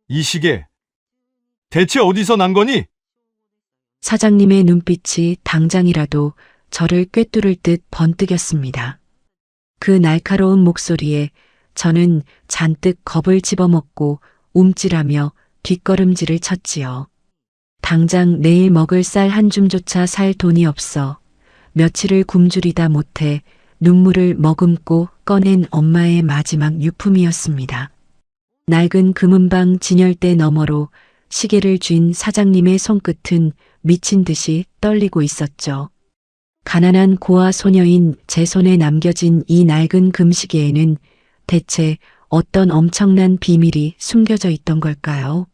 이 시계 대체 어디서 난 거니? 사장님의 눈빛이 당장이라도 저를 꿰뚫을 듯 번뜩였습니다. 그 날카로운 목소리에 저는 잔뜩 겁을 집어먹고 움찔하며 뒷걸음질을 쳤지요. 당장 내일 먹을 쌀 한 줌조차 살 돈이 없어 며칠을 굶주리다 못해 눈물을 머금고 꺼낸 엄마의 마지막 유품이었습니다. 낡은 금은방 진열대 너머로 시계를 쥔 사장님의 손끝은 미친 듯이 떨리고 있었죠. 가난한 고아 소녀인 제 손에 남겨진 이 낡은 금시계에는 대체 어떤 엄청난 비밀이 숨겨져 있던 걸까요?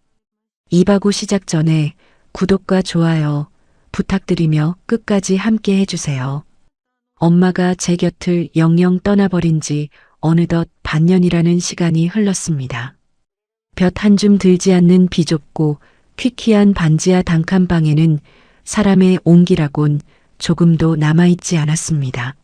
이바구 시작 전에 구독과 좋아요 부탁드리며 끝까지 함께 해주세요. 엄마가 제 곁을 영영 떠나버린 지 어느덧 반년이라는 시간이 흘렀습니다. 볕 한 줌 들지 않는 비좁고 퀴퀴한 반지하 단칸방에는 사람의 온기라곤 조금도 남아있지 않았습니다.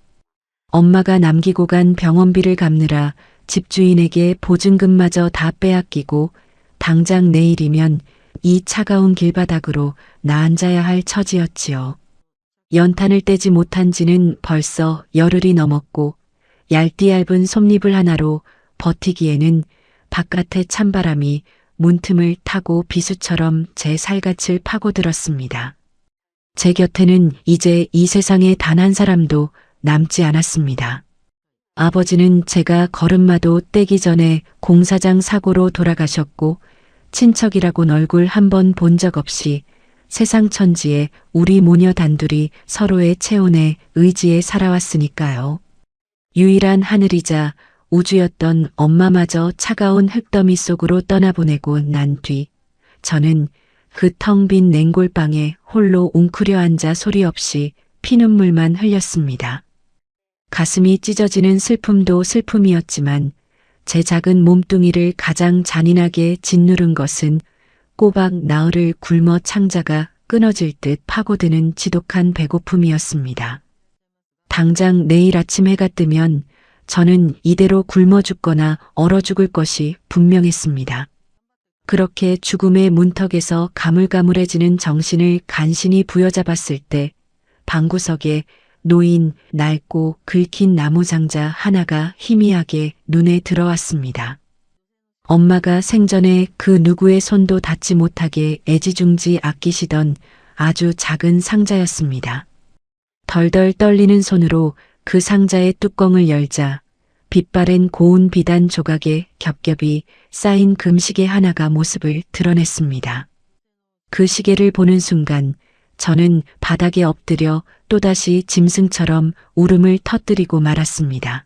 엄마가 남기고 간 병원비를 갚느라 집주인에게 보증금마저 다 빼앗기고 당장 내일이면 이 차가운 길바닥으로 나앉아야 할 처지였지요. 연탄을 떼지 못한 지는 벌써 열흘이 넘었고 얇디 얇은 솜잎을 하나로 버티기에는 바깥의 찬바람이 문틈을 타고 비수처럼 제 살갗을 파고들었습니다. 제 곁에는 이제 이 세상에 단 한 사람도 남지 않았습니다. 아버지는 제가 걸음마도 떼기 전에 공사장 사고로 돌아가셨고 친척이라곤 얼굴 한 번 본 적 없이 세상 천지에 우리 모녀 단둘이 서로의 체온에 의지해 살아왔으니까요. 유일한 하늘이자 우주였던 엄마마저 차가운 흙더미 속으로 떠나보내고 난 뒤 저는 그 텅 빈 냉골방에 홀로 웅크려 앉아 소리 없이 피눈물만 흘렸습니다. 가슴이 찢어지는 슬픔도 슬픔이었지만 제 작은 몸뚱이를 가장 잔인하게 짓누른 것은 꼬박 나흘을 굶어 창자가 끊어질 듯 파고드는 지독한 배고픔이었습니다. 당장 내일 아침 해가 뜨면 저는 이대로 굶어 죽거나 얼어 죽을 것이 분명했습니다. 그렇게 죽음의 문턱에서 가물가물해지는 정신을 간신히 부여잡았을 때 방구석에 놓인 낡고 긁힌 나무장자 하나가 희미하게 눈에 들어왔습니다. 엄마가 생전에 그 누구의 손도 닿지 못하게 애지중지 아끼시던 아주 작은 상자였습니다. 덜덜 떨리는 손으로 그 상자의 뚜껑을 열자 빛바랜 고운 비단 조각에 겹겹이 쌓인 금시계 하나가 모습을 드러냈습니다. 그 시계를 보는 순간 저는 바닥에 엎드려 또다시 짐승처럼 울음을 터뜨리고 말았습니다.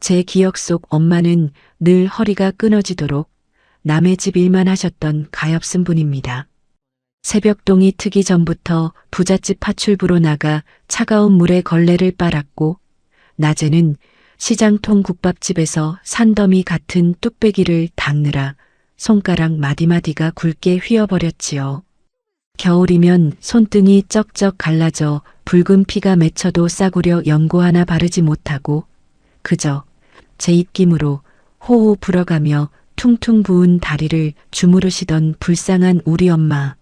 제 기억 속 엄마는 늘 허리가 끊어지도록 남의 집 일만 하셨던 가엾은 분입니다. 새벽동이 트기 전부터 부잣집 파출부로 나가 차가운 물에 걸레를 빨았고 낮에는 시장통 국밥집에서 산더미 같은 뚝배기를 닦느라 손가락 마디마디가 굵게 휘어버렸지요. 겨울이면 손등이 쩍쩍 갈라져 붉은 피가 맺혀도 싸구려 연고 하나 바르지 못하고 그저 제 입김으로 호호 불어가며 퉁퉁 부은 다리를 주무르시던 불쌍한 우리 엄마.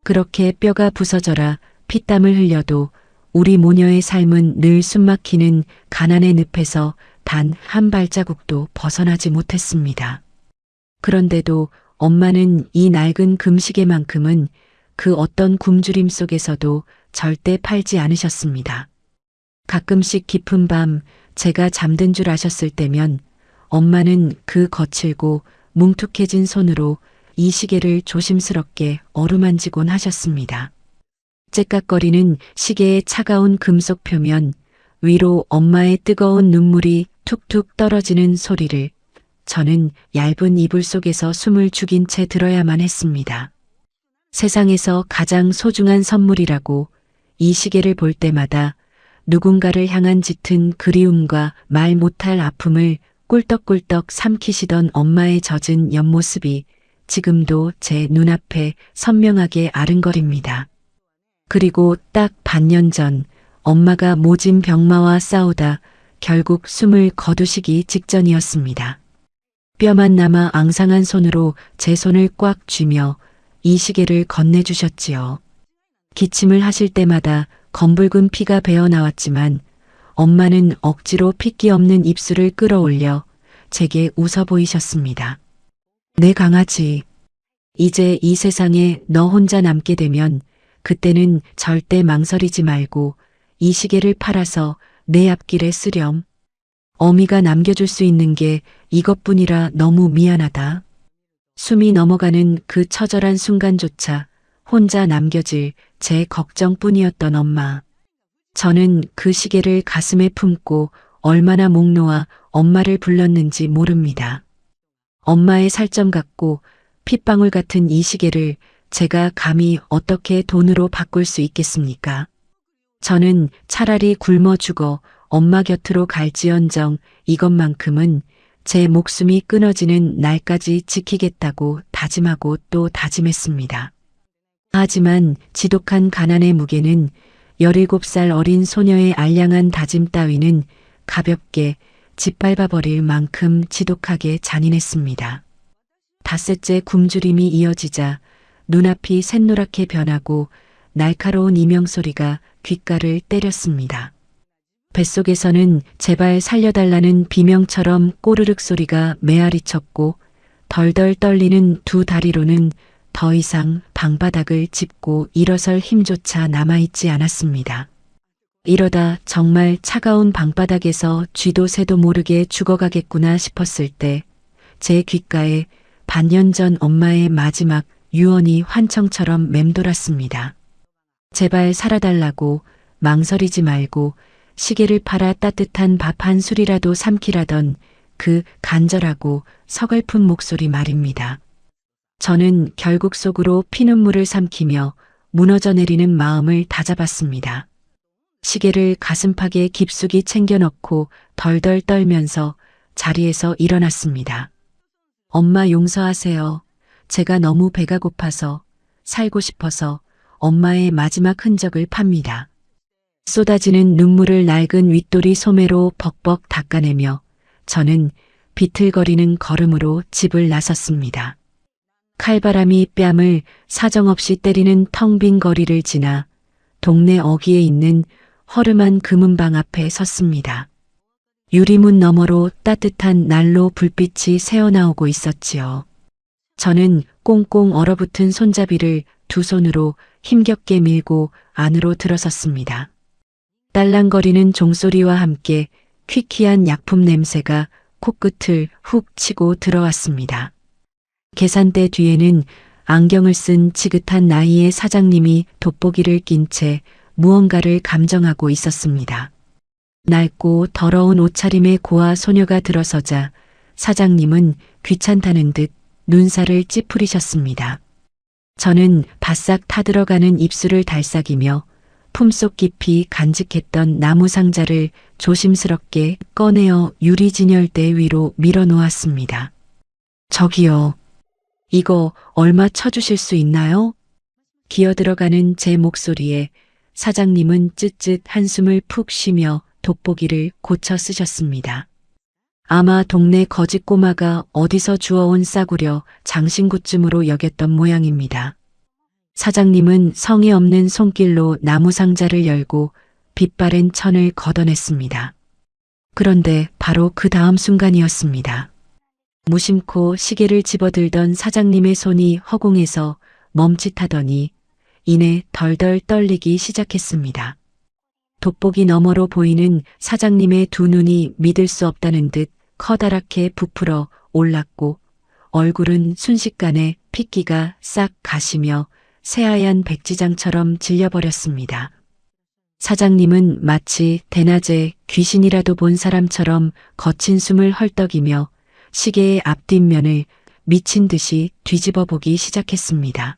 그렇게 뼈가 부서져라 피땀을 흘려도 우리 모녀의 삶은 늘 숨막히는 가난의 늪에서 단 한 발자국도 벗어나지 못했습니다. 그런데도 엄마는 이 낡은 금시계만큼은 그 어떤 굶주림 속에서도 절대 팔지 않으셨습니다. 가끔씩 깊은 밤 제가 잠든 줄 아셨을 때면 엄마는 그 거칠고 뭉툭해진 손으로 이 시계를 조심스럽게 어루만지곤 하셨습니다. 째깍거리는 시계의 차가운 금속 표면 위로 엄마의 뜨거운 눈물이 툭툭 떨어지는 소리를 저는 얇은 이불 속에서 숨을 죽인 채 들어야만 했습니다. 세상에서 가장 소중한 선물이라고 이 시계를 볼 때마다 누군가를 향한 짙은 그리움과 말 못할 아픔을 꿀떡꿀떡 삼키시던 엄마의 젖은 옆모습이 지금도 제 눈앞에 선명하게 아른거립니다. 그리고 딱 반년 전 엄마가 모진 병마와 싸우다 결국 숨을 거두시기 직전이었습니다. 뼈만 남아 앙상한 손으로 제 손을 꽉 쥐며 이 시계를 건네주셨지요. 기침을 하실 때마다 검붉은 피가 배어 나왔지만 엄마는 억지로 핏기 없는 입술을 끌어올려 제게 웃어 보이셨습니다. 내 강아지, 이제 이 세상에 너 혼자 남게 되면 그때는 절대 망설이지 말고 이 시계를 팔아서 내 앞길에 쓰렴. 어미가 남겨줄 수 있는 게 이것뿐이라 너무 미안하다. 숨이 넘어가는 그 처절한 순간조차 혼자 남겨질 제 걱정뿐이었던 엄마. 저는 그 시계를 가슴에 품고 얼마나 목 놓아 엄마를 불렀는지 모릅니다. 엄마의 살점 같고 핏방울 같은 이 시계를 제가 감히 어떻게 돈으로 바꿀 수 있겠습니까? 저는 차라리 굶어 죽어 엄마 곁으로 갈지언정 이것만큼은 제 목숨이 끊어지는 날까지 지키겠다고 다짐하고 또 다짐했습니다. 하지만 지독한 가난의 무게는 17살 어린 소녀의 알량한 다짐 따위는 가볍게 짓밟아 버릴 만큼 지독하게 잔인했습니다. 닷새째 굶주림이 이어지자 눈앞이 샛노랗게 변하고 날카로운 이명소리가 귓가를 때렸습니다. 뱃속에서는 제발 살려달라는 비명처럼 꼬르륵 소리가 메아리쳤고 덜덜 떨리는 두 다리로는 더 이상 방바닥을 짚고 일어설 힘조차 남아있지 않았습니다. 이러다 정말 차가운 방바닥에서 쥐도 새도 모르게 죽어가겠구나 싶었을 때 제 귓가에 반년 전 엄마의 마지막 유언이 환청처럼 맴돌았습니다. 제발 살아달라고 망설이지 말고 시계를 팔아 따뜻한 밥 한 술이라도 삼키라던 그 간절하고 서글픈 목소리 말입니다. 저는 결국 속으로 피눈물을 삼키며 무너져 내리는 마음을 다잡았습니다. 시계를 가슴팍에 깊숙이 챙겨 넣고 덜덜 떨면서 자리에서 일어났습니다. 엄마 용서하세요. 제가 너무 배가 고파서 살고 싶어서 엄마의 마지막 흔적을 팝니다. 쏟아지는 눈물을 낡은 윗도리 소매로 벅벅 닦아내며 저는 비틀거리는 걸음으로 집을 나섰습니다. 칼바람이 뺨을 사정없이 때리는 텅 빈 거리를 지나 동네 어귀에 있는 허름한 금은방 앞에 섰습니다. 유리문 너머로 따뜻한 난로 불빛이 새어나오고 있었지요. 저는 꽁꽁 얼어붙은 손잡이를 두 손으로 힘겹게 밀고 안으로 들어섰습니다. 딸랑거리는 종소리와 함께 퀴퀴한 약품 냄새가 코끝을 훅 치고 들어왔습니다. 계산대 뒤에는 안경을 쓴 지긋한 나이의 사장님이 돋보기를 낀 채 무언가를 감정하고 있었습니다. 낡고 더러운 옷차림의 고아 소녀가 들어서자 사장님은 귀찮다는 듯 눈살을 찌푸리셨습니다. 저는 바싹 타들어가는 입술을 달싹이며 품속 깊이 간직했던 나무 상자를 조심스럽게 꺼내어 유리 진열대 위로 밀어놓았습니다. 저기요. 이거 얼마 쳐주실 수 있나요? 기어들어가는 제 목소리에 사장님은 쯧쯧 한숨을 푹 쉬며 돋보기를 고쳐 쓰셨습니다. 아마 동네 거지 꼬마가 어디서 주워온 싸구려 장신구쯤으로 여겼던 모양입니다. 사장님은 성의 없는 손길로 나무 상자를 열고 빛바랜 천을 걷어냈습니다. 그런데 바로 그 다음 순간이었습니다. 무심코 시계를 집어들던 사장님의 손이 허공에서 멈칫하더니 이내 덜덜 떨리기 시작했습니다. 돋보기 너머로 보이는 사장님의 두 눈이 믿을 수 없다는 듯 커다랗게 부풀어 올랐고 얼굴은 순식간에 핏기가 싹 가시며 새하얀 백지장처럼 질려버렸습니다. 사장님은 마치 대낮에 귀신이라도 본 사람처럼 거친 숨을 헐떡이며 시계의 앞뒷면을 미친 듯이 뒤집어 보기 시작했습니다.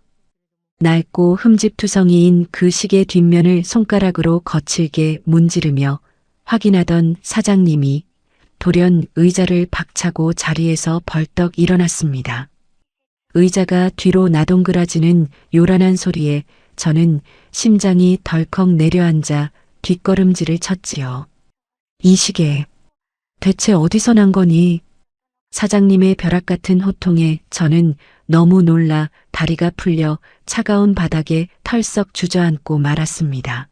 낡고 흠집투성이인 그 시계 뒷면을 손가락으로 거칠게 문지르며 확인하던 사장님이 돌연 의자를 박차고 자리에서 벌떡 일어났습니다. 의자가 뒤로 나동그라지는 요란한 소리에 저는 심장이 덜컥 내려앉아 뒷걸음질을 쳤지요. 이 시계 대체 어디서 난 거니? 사장님의 벼락 같은 호통에 저는 너무 놀라 다리가 풀려 차가운 바닥에 털썩 주저앉고 말았습니다.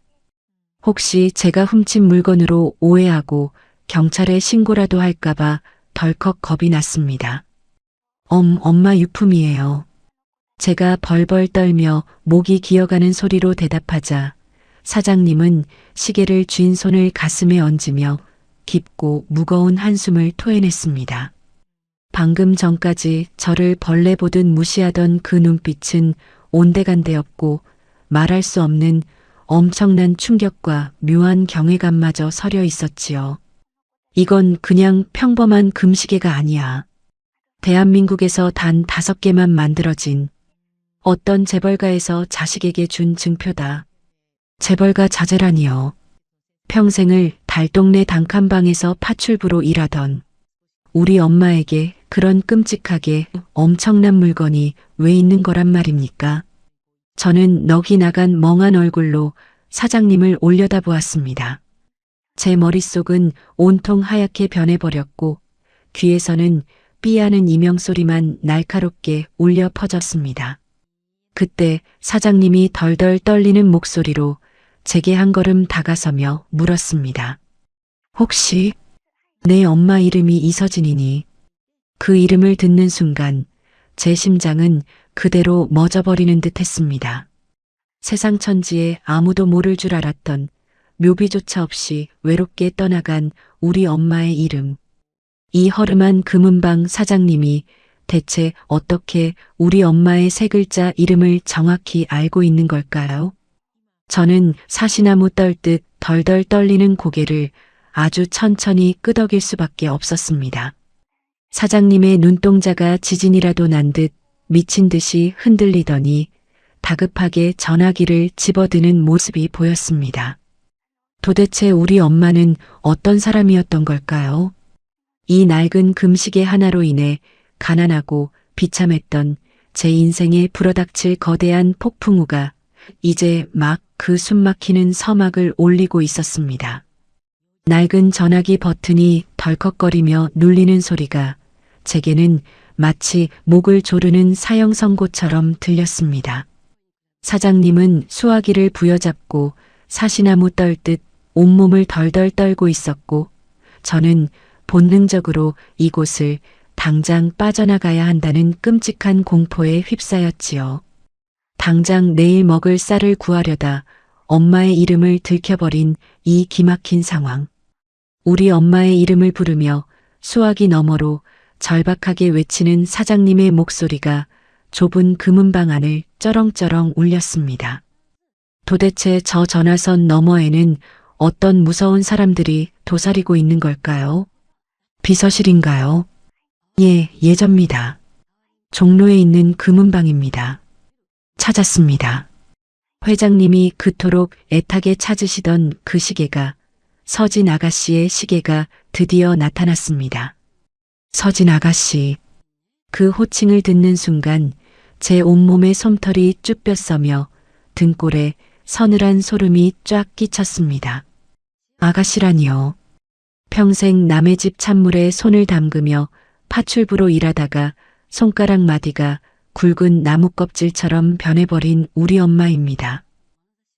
혹시 제가 훔친 물건으로 오해하고 경찰에 신고라도 할까봐 덜컥 겁이 났습니다. 엄마 유품이에요. 제가 벌벌 떨며 목이 기어가는 소리로 대답하자 사장님은 시계를 쥔 손을 가슴에 얹으며 깊고 무거운 한숨을 토해냈습니다. 방금 전까지 저를 벌레 보듯 무시하던 그 눈빛은 온데간데 없고 말할 수 없는 엄청난 충격과 묘한 경외감마저 서려 있었지요. 이건 그냥 평범한 금시계가 아니야. 대한민국에서 단 5개만 만들어진 어떤 재벌가에서 자식에게 준 증표다. 재벌가 자제라니요. 평생을 달동네 단칸방에서 파출부로 일하던 우리 엄마에게 그런 끔찍하게 엄청난 물건이 왜 있는 거란 말입니까? 저는 넋이 나간 멍한 얼굴로 사장님을 올려다보았습니다. 제 머릿속은 온통 하얗게 변해버렸고 귀에서는 삐하는 이명소리만 날카롭게 울려 퍼졌습니다. 그때 사장님이 덜덜 떨리는 목소리로 제게 한 걸음 다가서며 물었습니다. 혹시 내 엄마 이름이 이서진이니? 그 이름을 듣는 순간 제 심장은 그대로 멎어버리는 듯 했습니다. 세상 천지에 아무도 모를 줄 알았던 묘비조차 없이 외롭게 떠나간 우리 엄마의 이름. 이 허름한 금은방 사장님이 대체 어떻게 우리 엄마의 3글자 이름을 정확히 알고 있는 걸까요? 저는 사시나무 떨듯 덜덜 떨리는 고개를 아주 천천히 끄덕일 수밖에 없었습니다. 사장님의 눈동자가 지진이라도 난 듯 미친 듯이 흔들리더니 다급하게 전화기를 집어드는 모습이 보였습니다. 도대체 우리 엄마는 어떤 사람이었던 걸까요? 이 낡은 금시계 하나로 인해 가난하고 비참했던 제 인생에 불어닥칠 거대한 폭풍우가 이제 막 그 숨막히는 서막을 올리고 있었습니다. 낡은 전화기 버튼이 덜컥거리며 눌리는 소리가 제게는 마치 목을 조르는 사형 선고처럼 들렸습니다. 사장님은 수화기를 부여잡고 사시나무 떨듯 온몸을 덜덜 떨고 있었고 저는 본능적으로 이곳을 당장 빠져나가야 한다는 끔찍한 공포에 휩싸였지요. 당장 내일 먹을 쌀을 구하려다 엄마의 이름을 들켜버린 이 기막힌 상황. 우리 엄마의 이름을 부르며 수화기 너머로 절박하게 외치는 사장님의 목소리가 좁은 금은방 안을 쩌렁쩌렁 울렸습니다. 도대체 저 전화선 너머에는 어떤 무서운 사람들이 도사리고 있는 걸까요? 비서실인가요? 예, 예전입니다. 종로에 있는 금은방입니다. 찾았습니다. 회장님이 그토록 애타게 찾으시던 그 시계가 서진 아가씨의 시계가 드디어 나타났습니다. 서진 아가씨. 그 호칭을 듣는 순간 제 온몸의 솜털이 쭉 뼛서며 등골에 서늘한 소름이 쫙 끼쳤습니다. 아가씨라니요. 평생 남의 집 찬물에 손을 담그며 파출부로 일하다가 손가락 마디가 굵은 나무 껍질처럼 변해버린 우리 엄마입니다.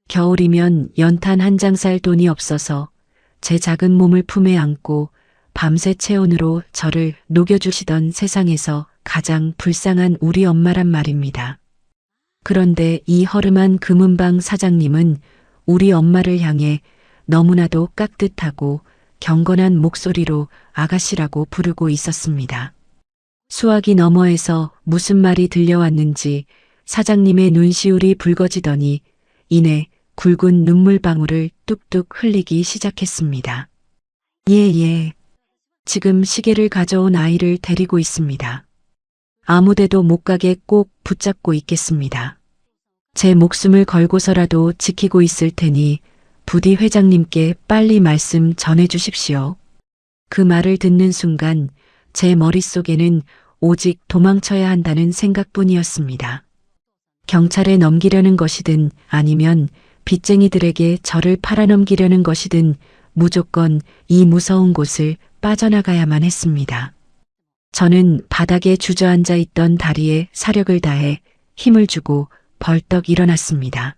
겨울이면 연탄 한 장 살 돈이 없어서 제 작은 몸을 품에 안고 밤새 체온으로 저를 녹여주시던 세상에서 가장 불쌍한 우리 엄마란 말입니다. 그런데 이 허름한 금은방 사장님은 우리 엄마를 향해 너무나도 깍듯하고 경건한 목소리로 아가씨라고 부르고 있었습니다. 수화기 너머에서 무슨 말이 들려왔는지 사장님의 눈시울이 붉어지더니 이내 굵은 눈물방울을 뚝뚝 흘리기 시작했습니다. 예. 지금 시계를 가져온 아이를 데리고 있습니다. 아무데도 못 가게 꼭 붙잡고 있겠습니다. 제 목숨을 걸고서라도 지키고 있을 테니 부디 회장님께 빨리 말씀 전해 주십시오. 그 말을 듣는 순간 제 머릿속에는 오직 도망쳐야 한다는 생각뿐이었습니다. 경찰에 넘기려는 것이든 아니면 빚쟁이들에게 저를 팔아넘기려는 것이든 무조건 이 무서운 곳을 빠져나가야만 했습니다. 저는 바닥에 주저앉아 있던 다리에 사력을 다해 힘을 주고 벌떡 일어났습니다.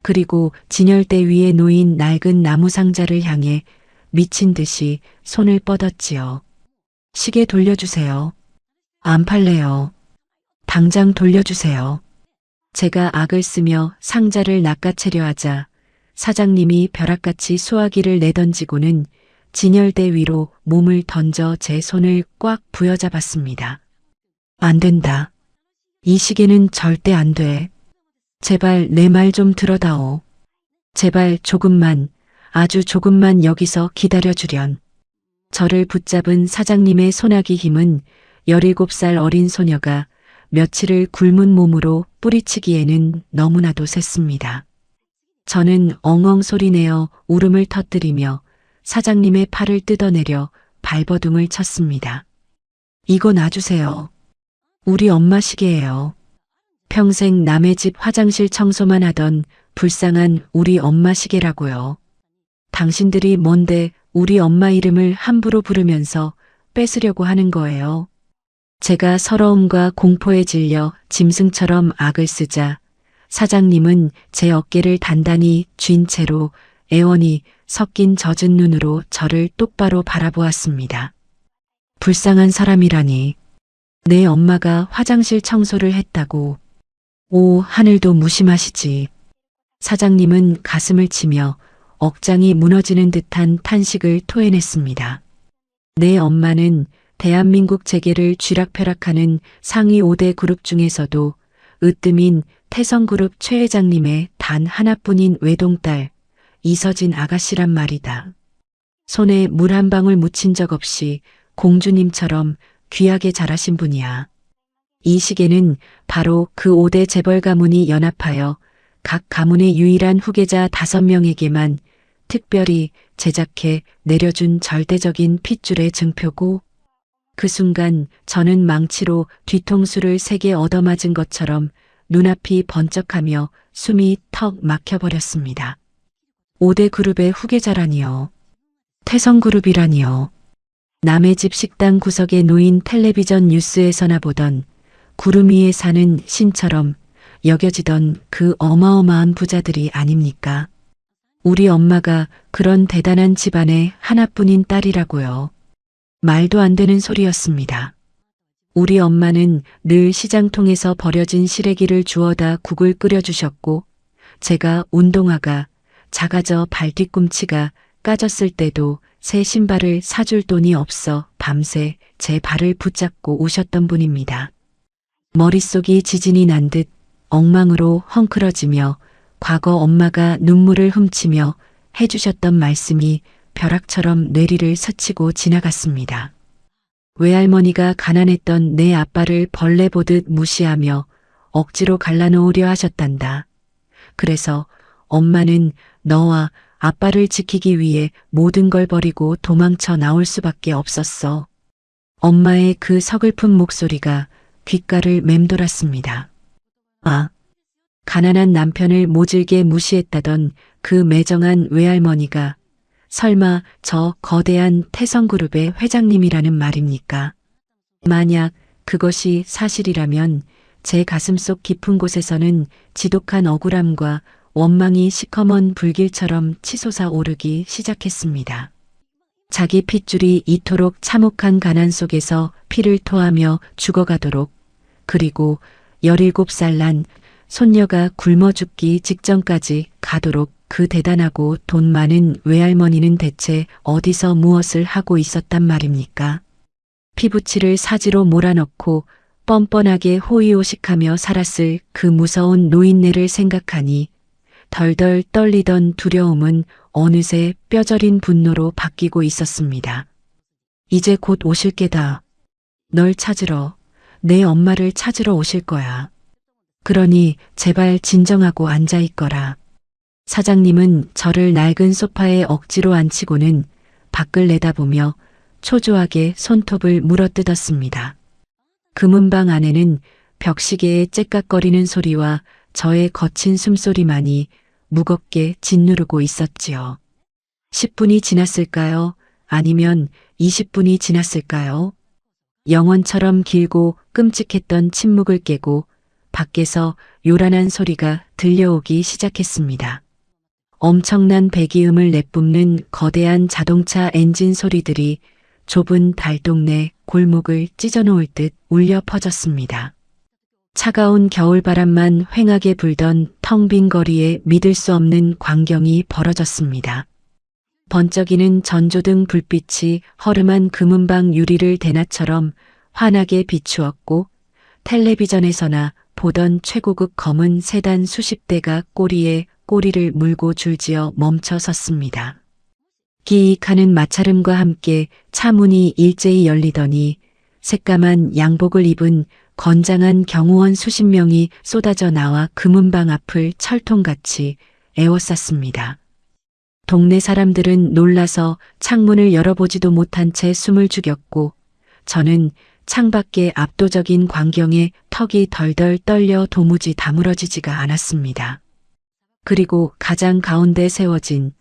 그리고 진열대 위에 놓인 낡은 나무 상자를 향해 미친 듯이 손을 뻗었지요. 시계 돌려주세요. 안 팔래요. 당장 돌려주세요. 제가 악을 쓰며 상자를 낚아채려 하자 사장님이 벼락같이 수화기를 내던지고는 진열대 위로 몸을 던져 제 손을 꽉 부여잡았습니다. 안 된다. 이 시계는 절대 안 돼. 제발 내 말 좀 들어다오. 제발 조금만, 아주 조금만 여기서 기다려주련. 저를 붙잡은 사장님의 소나기 힘은 17살 어린 소녀가 며칠을 굶은 몸으로 뿌리치기에는 너무나도 셌습니다. 저는 엉엉 소리내어 울음을 터뜨리며 사장님의 팔을 뜯어내려 발버둥을 쳤습니다. 이거 놔주세요. 우리 엄마 시계예요. 평생 남의 집 화장실 청소만 하던 불쌍한 우리 엄마 시계라고요. 당신들이 뭔데 우리 엄마 이름을 함부로 부르면서 뺏으려고 하는 거예요. 제가 서러움과 공포에 질려 짐승처럼 악을 쓰자 사장님은 제 어깨를 단단히 쥔 채로 애원이 섞인 젖은 눈으로 저를 똑바로 바라보았습니다. 불쌍한 사람이라니. 내 엄마가 화장실 청소를 했다고. 오, 하늘도 무심하시지. 사장님은 가슴을 치며 억장이 무너지는 듯한 탄식을 토해냈습니다. 내 엄마는 대한민국 재계를 쥐락펴락하는 상위 5대 그룹 중에서도 으뜸인 태성그룹 최 회장님의 단 하나뿐인 외동딸 이서진 아가씨란 말이다. 손에 물 한 방울 묻힌 적 없이 공주님처럼 귀하게 자라신 분이야. 이 시계는 바로 그 5대 재벌 가문이 연합하여 각 가문의 유일한 후계자 5명에게만 특별히 제작해 내려준 절대적인 핏줄의 증표고 그 순간 저는 망치로 뒤통수를 3개 얻어맞은 것처럼 눈앞이 번쩍하며 숨이 턱 막혀버렸습니다. 5대 그룹의 후계자라니요. 태성그룹이라니요. 남의 집 식당 구석에 놓인 텔레비전 뉴스에서나 보던 구름 위에 사는 신처럼 여겨지던 그 어마어마한 부자들이 아닙니까? 우리 엄마가 그런 대단한 집안의 하나뿐인 딸이라고요. 말도 안 되는 소리였습니다. 우리 엄마는 늘 시장통에서 버려진 시래기를 주워다 국을 끓여주셨고 제가 운동화가 작아져 발 뒤꿈치가 까졌을 때도 새 신발을 사줄 돈이 없어 밤새 제 발을 붙잡고 오셨던 분입니다. 머릿속이 지진이 난 듯 엉망으로 헝클어지며 과거 엄마가 눈물을 훔치며 해주셨던 말씀이 벼락처럼 뇌리를 스치고 지나갔습니다. 외할머니가 가난했던 내 아빠를 벌레 보듯 무시하며 억지로 갈라놓으려 하셨단다. 그래서 엄마는 너와 아빠를 지키기 위해 모든 걸 버리고 도망쳐 나올 수밖에 없었어. 엄마의 그 서글픈 목소리가 귓가를 맴돌았습니다. 아, 가난한 남편을 모질게 무시했다던 그 매정한 외할머니가 설마 저 거대한 태성그룹의 회장님이라는 말입니까? 만약 그것이 사실이라면 제 가슴속 깊은 곳에서는 지독한 억울함과 원망이 시커먼 불길처럼 치솟아 오르기 시작했습니다. 자기 핏줄이 이토록 참혹한 가난 속에서 피를 토하며 죽어가도록, 그리고 17살 난 손녀가 굶어 죽기 직전까지 가도록 그 대단하고 돈 많은 외할머니는 대체 어디서 무엇을 하고 있었단 말입니까? 피부치를 사지로 몰아넣고 뻔뻔하게 호의호식하며 살았을 그 무서운 노인네를 생각하니 덜덜 떨리던 두려움은 어느새 뼈저린 분노로 바뀌고 있었습니다. 이제 곧 오실 게다. 널 찾으러, 내 엄마를 찾으러 오실 거야. 그러니 제발 진정하고 앉아있거라. 사장님은 저를 낡은 소파에 억지로 앉히고는 밖을 내다보며 초조하게 손톱을 물어뜯었습니다. 금은방 안에는 벽시계의 째깍거리는 소리와 저의 거친 숨소리만이 무겁게 짓누르고 있었지요. 10분이 지났을까요? 아니면 20분이 지났을까요? 영원처럼 길고 끔찍했던 침묵을 깨고 밖에서 요란한 소리가 들려오기 시작했습니다. 엄청난 배기음을 내뿜는 거대한 자동차 엔진 소리들이 좁은 달동네 골목을 찢어놓을 듯 울려 퍼졌습니다. 차가운 겨울바람만 휑하게 불던 텅 빈 거리에 믿을 수 없는 광경이 벌어졌습니다. 번쩍이는 전조등 불빛이 허름한 금은방 유리를 대낮처럼 환하게 비추었고 텔레비전에서나 보던 최고급 검은 세단 수십 대가 꼬리에 꼬리를 물고 줄지어 멈춰 섰습니다. 기익하는 마찰음과 함께 차문이 일제히 열리더니 새까만 양복을 입은 건장한 경호원 수십 명이 쏟아져 나와 금은방 앞을 철통같이 에워쌌습니다. 동네 사람들은 놀라서 창문을 열어보지도 못한 채 숨을 죽였고 저는 창밖의 압도적인 광경에 턱이 덜덜 떨려 도무지 다물어지지가 않았습니다. 그리고 가장 가운데 세워진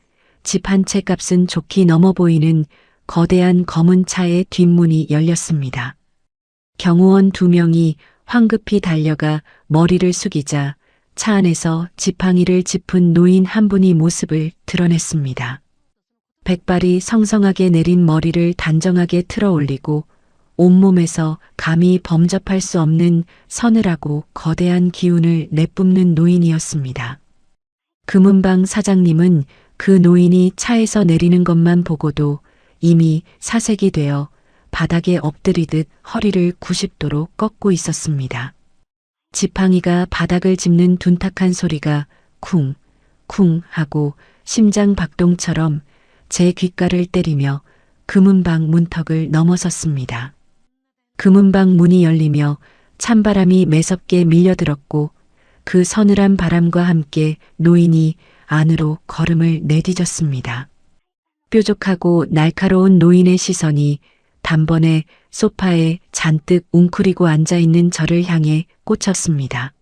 집 한 채 값은 좋게 넘어 보이는 거대한 검은 차의 뒷문이 열렸습니다. 경호원 2명이 황급히 달려가 머리를 숙이자 차 안에서 지팡이를 짚은 노인 한 분이 모습을 드러냈습니다. 백발이 성성하게 내린 머리를 단정하게 틀어 올리고 온몸에서 감히 범접할 수 없는 서늘하고 거대한 기운을 내뿜는 노인이었습니다. 금은방 사장님은 그 노인이 차에서 내리는 것만 보고도 이미 사색이 되어 바닥에 엎드리듯 허리를 90도로 꺾고 있었습니다. 지팡이가 바닥을 짚는 둔탁한 소리가 쿵, 쿵 하고 심장 박동처럼 제 귓가를 때리며 금은방 문턱을 넘어섰습니다. 금은방 문이 열리며 찬바람이 매섭게 밀려들었고 그 서늘한 바람과 함께 노인이 안으로 걸음을 내디뎠습니다. 뾰족하고 날카로운 노인의 시선이 단번에 소파에 잔뜩 웅크리고 앉아있는 저를 향해 꽂혔습니다.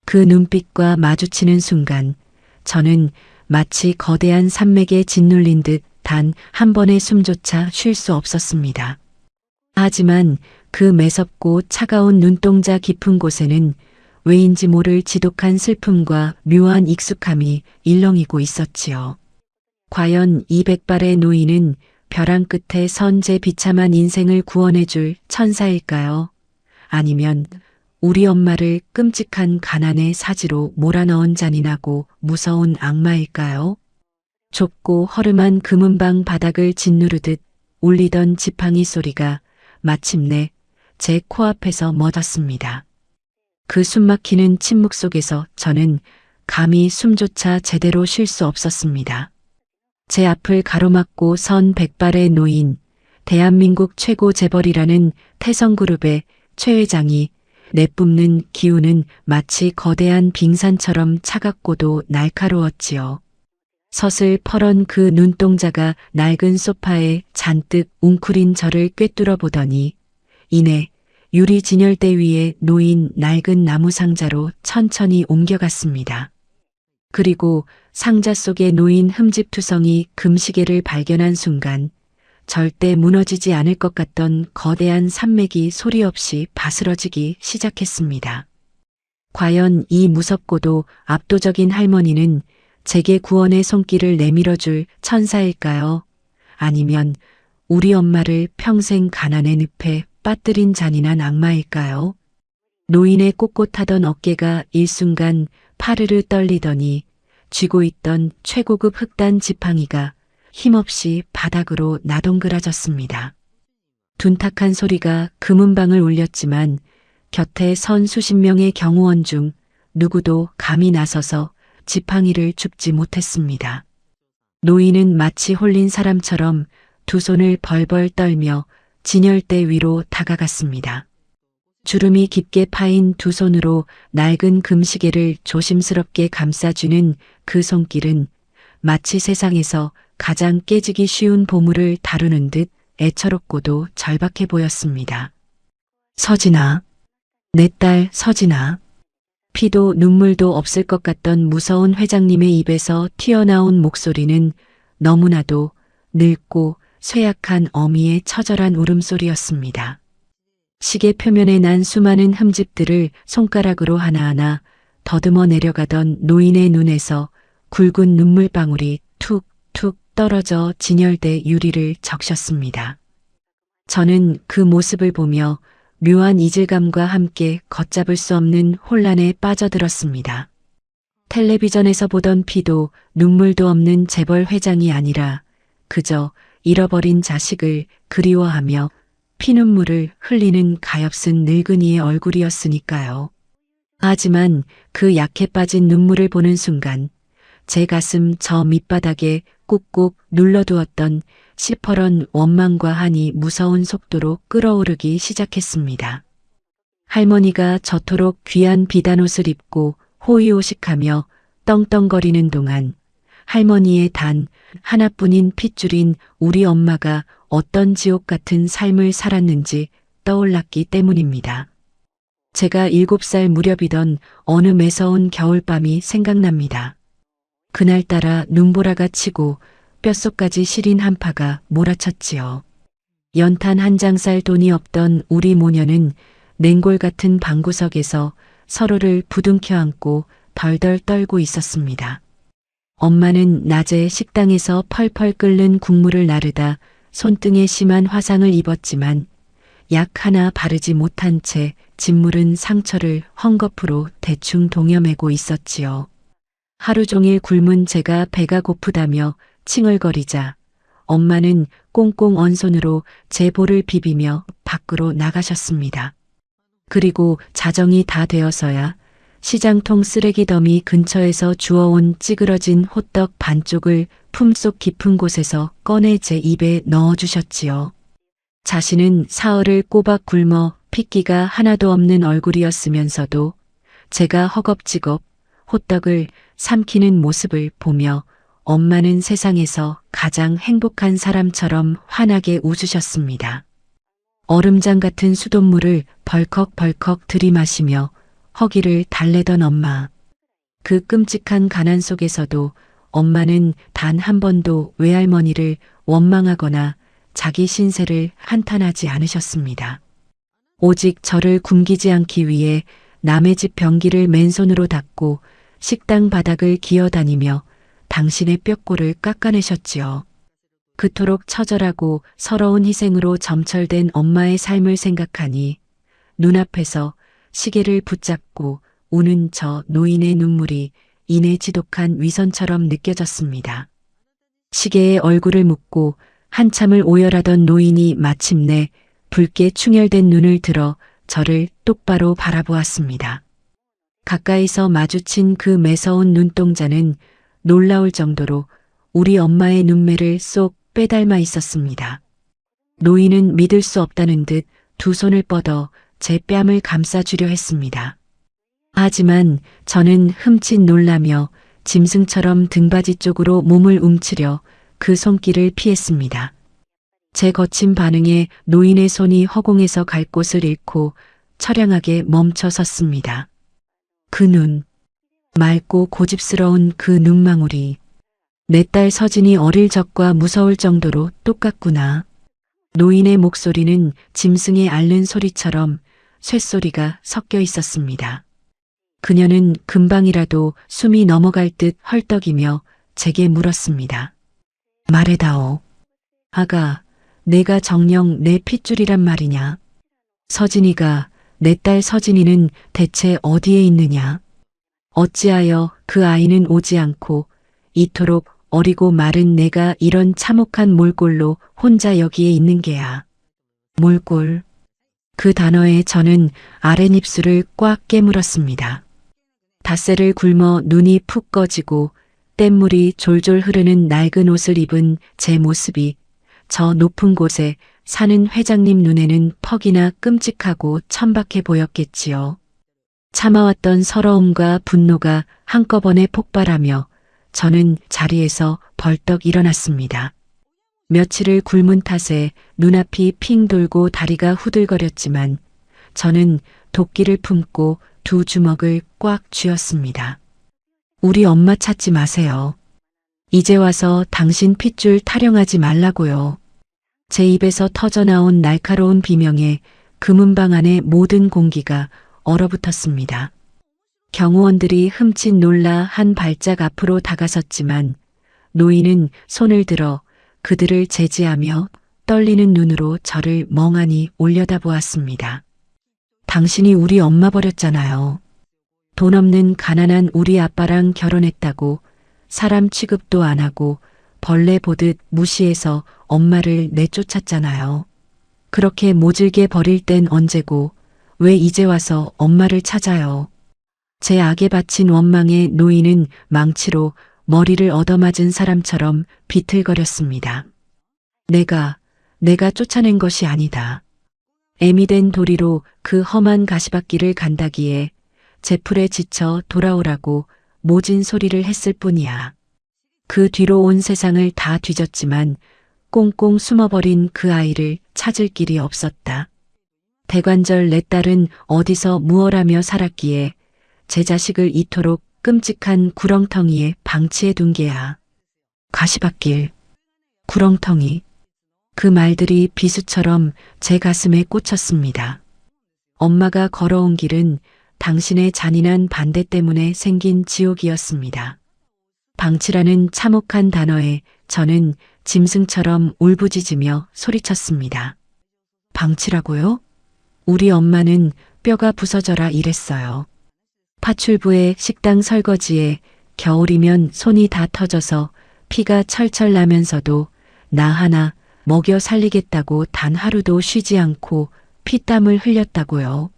그 눈빛과 마주치는 순간 저는 마치 거대한 산맥에 짓눌린 듯 단 한 번의 숨조차 쉴 수 없었습니다. 하지만 그 매섭고 차가운 눈동자 깊은 곳에는 왜인지 모를 지독한 슬픔과 묘한 익숙함이 일렁이고 있었지요. 과연 이 백발의 노인은 벼랑 끝에 선 제 비참한 인생을 구원해줄 천사일까요? 아니면 우리 엄마를 끔찍한 가난의 사지로 몰아넣은 잔인하고 무서운 악마일까요? 좁고 허름한 금은방 바닥을 짓누르듯 울리던 지팡이 소리가 마침내 제 코앞에서 멎었습니다. 그 숨막히는 침묵 속에서 저는 감히 숨조차 제대로 쉴 수 없었습니다. 제 앞을 가로막고 선 백발의 노인, 대한민국 최고 재벌이라는 태성그룹의 최 회장이 내뿜는 기운은 마치 거대한 빙산처럼 차갑고도 날카로웠지요. 서슬 퍼런 그 눈동자가 낡은 소파에 잔뜩 웅크린 저를 꿰뚫어 보더니 이내 유리 진열대 위에 놓인 낡은 나무 상자로 천천히 옮겨갔습니다. 그리고 상자 속에 놓인 흠집투성이 금시계를 발견한 순간 절대 무너지지 않을 것 같던 거대한 산맥이 소리 없이 바스러지기 시작했습니다. 과연 이 무섭고도 압도적인 할머니는 제게 구원의 손길을 내밀어줄 천사일까요? 아니면 우리 엄마를 평생 가난의 늪에 빠뜨린 잔인한 악마일까요? 노인의 꼿꼿하던 어깨가 일순간 파르르 떨리더니 쥐고 있던 최고급 흑단 지팡이가 힘없이 바닥으로 나동그라졌습니다. 둔탁한 소리가 금은방을 울렸지만 곁에 선 수십 명의 경호원 중 누구도 감히 나서서 지팡이를 줍지 못했습니다. 노인은 마치 홀린 사람처럼 두 손을 벌벌 떨며 진열대 위로 다가갔습니다. 주름이 깊게 파인 두 손으로 낡은 금시계를 조심스럽게 감싸주는 그 손길은 마치 세상에서 가장 깨지기 쉬운 보물을 다루는 듯 애처롭고도 절박해 보였습니다. 서진아, 내 딸 서진아. 피도 눈물도 없을 것 같던 무서운 회장님의 입에서 튀어나온 목소리는 너무나도 늙고 쇠약한 어미의 처절한 울음소리였습니다. 시계 표면에 난 수많은 흠집들을 손가락으로 하나하나 더듬어 내려가던 노인의 눈에서 굵은 눈물방울이 툭툭 떨어져 진열대 유리를 적셨습니다. 저는 그 모습을 보며 묘한 이질감과 함께 걷잡을 수 없는 혼란에 빠져들었습니다. 텔레비전에서 보던 피도 눈물도 없는 재벌 회장이 아니라 그저 잃어버린 자식을 그리워하며 피눈물을 흘리는 가엾은 늙은이의 얼굴이었으니까요. 하지만 그 약해 빠진 눈물을 보는 순간 제 가슴 저 밑바닥에 꾹꾹 눌러두었던 시퍼런 원망과 한이 무서운 속도로 끓어오르기 시작했습니다. 할머니가 저토록 귀한 비단옷을 입고 호의호식하며 떵떵거리는 동안 할머니의 단 하나뿐인 핏줄인 우리 엄마가 어떤 지옥 같은 삶을 살았는지 떠올랐기 때문입니다. 제가 7살 무렵이던 어느 매서운 겨울밤이 생각납니다. 그날따라 눈보라가 치고 뼛속까지 시린 한파가 몰아쳤지요. 연탄 한 장 살 돈이 없던 우리 모녀는 냉골 같은 방구석에서 서로를 부둥켜 안고 덜덜 떨고 있었습니다. 엄마는 낮에 식당에서 펄펄 끓는 국물을 나르다 손등에 심한 화상을 입었지만 약 하나 바르지 못한 채 짓무른 상처를 헝겊으로 대충 동여매고 있었지요. 하루 종일 굶은 제가 배가 고프다며 칭얼거리자 엄마는 꽁꽁 언 손으로 제 볼을 비비며 밖으로 나가셨습니다. 그리고 자정이 다 되어서야 시장통 쓰레기 더미 근처에서 주워온 찌그러진 호떡 반쪽을 품속 깊은 곳에서 꺼내 제 입에 넣어주셨지요. 자신은 사흘을 꼬박 굶어 핏기가 하나도 없는 얼굴이었으면서도 제가 허겁지겁 호떡을 삼키는 모습을 보며 엄마는 세상에서 가장 행복한 사람처럼 환하게 웃으셨습니다. 얼음장 같은 수돗물을 벌컥벌컥 들이마시며 허기를 달래던 엄마. 그 끔찍한 가난 속에서도 엄마는 단 한 번도 외할머니를 원망하거나 자기 신세를 한탄하지 않으셨습니다. 오직 저를 굶기지 않기 위해 남의 집 변기를 맨손으로 닦고 식당 바닥을 기어다니며 당신의 뼈골을 깎아내셨지요. 그토록 처절하고 서러운 희생으로 점철된 엄마의 삶을 생각하니 눈앞에서 시계를 붙잡고 우는 저 노인의 눈물이 이내 지독한 위선처럼 느껴졌습니다. 시계에 얼굴을 묻고 한참을 오열하던 노인이 마침내 붉게 충혈된 눈을 들어 저를 똑바로 바라보았습니다. 가까이서 마주친 그 매서운 눈동자는 놀라울 정도로 우리 엄마의 눈매를 쏙 빼닮아 있었습니다. 노인은 믿을 수 없다는 듯 두 손을 뻗어 제 뺨을 감싸주려 했습니다. 하지만 저는 흠칫 놀라며 짐승처럼 등받이 쪽으로 몸을 움츠려 그 손길을 피했습니다. 제 거친 반응에 노인의 손이 허공에서 갈 곳을 잃고 처량하게 멈춰 섰습니다. 그 눈, 맑고 고집스러운 그 눈망울이 내 딸 서진이 어릴 적과 무서울 정도로 똑같구나. 노인의 목소리는 짐승의 앓는 소리처럼 쇳소리가 섞여 있었습니다. 그녀는 금방이라도 숨이 넘어갈 듯 헐떡이며 제게 물었습니다. 말해다오. 아가, 내가 정녕 내 핏줄이란 말이냐? 서진이가, 내 딸 서진이는 대체 어디에 있느냐? 어찌하여 그 아이는 오지 않고 이토록 어리고 마른 내가 이런 참혹한 몰골로 혼자 여기에 있는 게야. 몰골. 그 단어에 저는 아랫입술을 꽉 깨물었습니다. 닷새를 굶어 눈이 푹 꺼지고 뗏물이 졸졸 흐르는 낡은 옷을 입은 제 모습이 저 높은 곳에 사는 회장님 눈에는 퍽이나 끔찍하고 천박해 보였겠지요. 참아왔던 서러움과 분노가 한꺼번에 폭발하며 저는 자리에서 벌떡 일어났습니다. 며칠을 굶은 탓에 눈앞이 핑 돌고 다리가 후들거렸지만 저는 도끼를 품고 두 주먹을 꽉 쥐었습니다. 우리 엄마 찾지 마세요. 이제 와서 당신 핏줄 타령하지 말라고요. 제 입에서 터져나온 날카로운 비명에 금은방 안의 모든 공기가 얼어붙었습니다. 경호원들이 흠칫 놀라 한 발짝 앞으로 다가섰지만 노인은 손을 들어 그들을 제지하며 떨리는 눈으로 저를 멍하니 올려다보았습니다. 당신이 우리 엄마 버렸잖아요. 돈 없는 가난한 우리 아빠랑 결혼했다고 사람 취급도 안 하고 벌레 보듯 무시해서 엄마를 내쫓았잖아요. 그렇게 모질게 버릴 땐 언제고 왜 이제 와서 엄마를 찾아요. 제 악에 바친 원망에 노인은 망치로 머리를 얻어맞은 사람처럼 비틀거렸습니다. 내가 쫓아낸 것이 아니다. 애미 된 도리로 그 험한 가시밭길을 간다기에 제풀에 지쳐 돌아오라고 모진 소리를 했을 뿐이야. 그 뒤로 온 세상을 다 뒤졌지만 꽁꽁 숨어버린 그 아이를 찾을 길이 없었다. 대관절 내 딸은 어디서 무얼하며 살았기에 제 자식을 이토록 끔찍한 구렁텅이에 방치해 둔 게야. 가시밭길, 구렁텅이. 그 말들이 비수처럼 제 가슴에 꽂혔습니다. 엄마가 걸어온 길은 당신의 잔인한 반대 때문에 생긴 지옥이었습니다. 방치라는 참혹한 단어에 저는 짐승처럼 울부짖으며 소리쳤습니다. 방치라고요? 우리 엄마는 뼈가 부서져라 이랬어요. 파출부의 식당 설거지에 겨울이면 손이 다 터져서 피가 철철 나면서도 나 하나 먹여 살리겠다고 단 하루도 쉬지 않고 피땀을 흘렸다고요.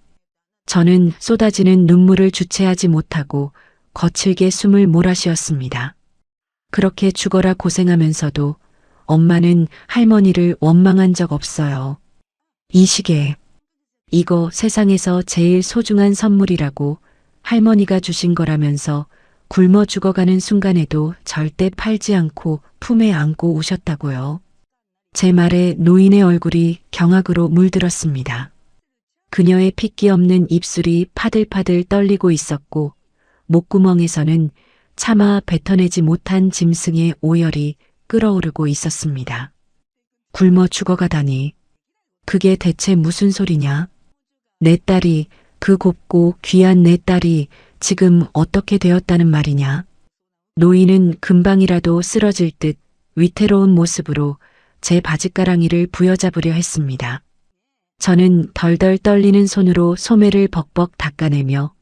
저는 쏟아지는 눈물을 주체하지 못하고 거칠게 숨을 몰아쉬었습니다. 그렇게 죽어라 고생하면서도 엄마는 할머니를 원망한 적 없어요. 이 시계, 이거 세상에서 제일 소중한 선물이라고 할머니가 주신 거라면서 굶어 죽어가는 순간에도 절대 팔지 않고 품에 안고 우셨다고요. 제 말에 노인의 얼굴이 경악으로 물들었습니다. 그녀의 핏기 없는 입술이 파들파들 떨리고 있었고 목구멍에서는 차마 뱉어내지 못한 짐승의 오열이 끓어오르고 있었습니다. 굶어 죽어가다니. 그게 대체 무슨 소리냐? 내 딸이, 그 곱고 귀한 내 딸이 지금 어떻게 되었다는 말이냐? 노인은 금방이라도 쓰러질 듯 위태로운 모습으로 제 바짓가랑이를 부여잡으려 했습니다. 저는 덜덜 떨리는 손으로 소매를 벅벅 닦아내며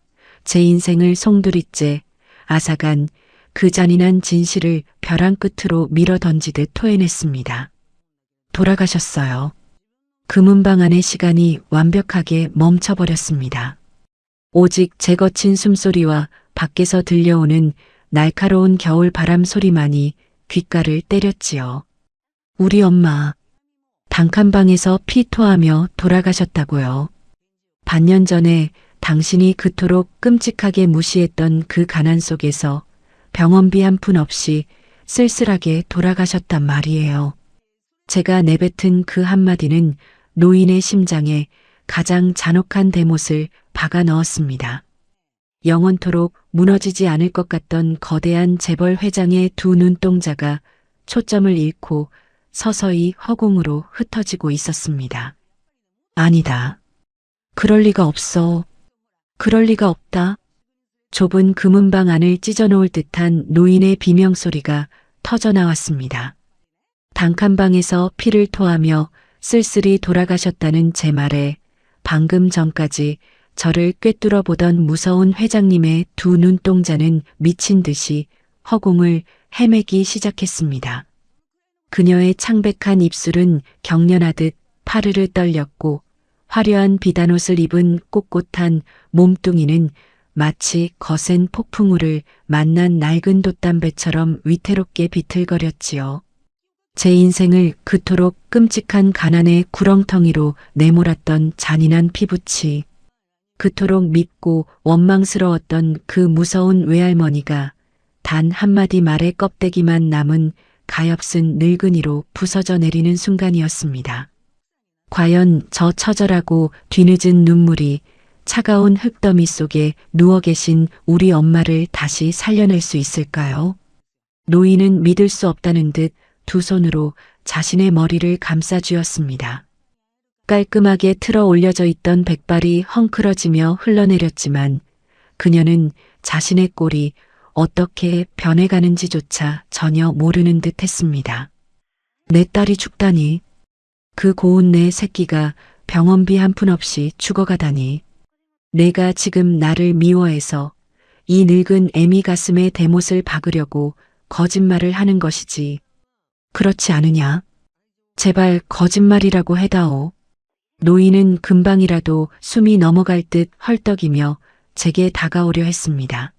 제 인생을 송두리째 앗아간 그 잔인한 진실을 벼랑 끝으로 밀어 던지듯 토해냈습니다. 돌아가셨어요. 금은방 안의 시간이 완벽하게 멈춰버렸습니다. 오직 제 거친 숨소리와 밖에서 들려오는 날카로운 겨울 바람 소리만이 귓가를 때렸지요. 우리 엄마, 단칸방에서 피 토하며 돌아가셨다고요. 반년 전에 당신이 그토록 끔찍하게 무시했던 그 가난 속에서 병원비 한 푼 없이 쓸쓸하게 돌아가셨단 말이에요. 제가 내뱉은 그 한마디는 노인의 심장에 가장 잔혹한 대못을 박아 넣었습니다. 영원토록 무너지지 않을 것 같던 거대한 재벌 회장의 두 눈동자가 초점을 잃고 서서히 허공으로 흩어지고 있었습니다. 아니다. 그럴 리가 없어. 그럴 리가 없다. 좁은 금은방 안을 찢어놓을 듯한 노인의 비명소리가 터져나왔습니다. 단칸방에서 피를 토하며 쓸쓸히 돌아가셨다는 제 말에 방금 전까지 저를 꿰뚫어 보던 무서운 회장님의 두 눈동자는 미친 듯이 허공을 헤매기 시작했습니다. 그녀의 창백한 입술은 경련하듯 파르르 떨렸고 화려한 비단옷을 입은 꼿꼿한 몸뚱이는 마치 거센 폭풍우를 만난 낡은 돛담배처럼 위태롭게 비틀거렸지요. 제 인생을 그토록 끔찍한 가난의 구렁텅이로 내몰았던 잔인한 피부치. 그토록 밉고 원망스러웠던 그 무서운 외할머니가 단 한마디 말의 껍데기만 남은 가엾은 늙은이로 부서져 내리는 순간이었습니다. 과연 저 처절하고 뒤늦은 눈물이 차가운 흙더미 속에 누워 계신 우리 엄마를 다시 살려낼 수 있을까요? 노인은 믿을 수 없다는 듯 두 손으로 자신의 머리를 감싸 쥐었습니다. 깔끔하게 틀어 올려져 있던 백발이 헝클어지며 흘러내렸지만 그녀는 자신의 꼴이 어떻게 변해가는지조차 전혀 모르는 듯 했습니다. 내 딸이 죽다니. 그 고운 내 새끼가 병원비 한 푼 없이 죽어가다니. 내가 지금 나를 미워해서 이 늙은 애미 가슴에 대못을 박으려고 거짓말을 하는 것이지. 그렇지 않으냐? 제발 거짓말이라고 해다오. 노인은 금방이라도 숨이 넘어갈 듯 헐떡이며 제게 다가오려 했습니다.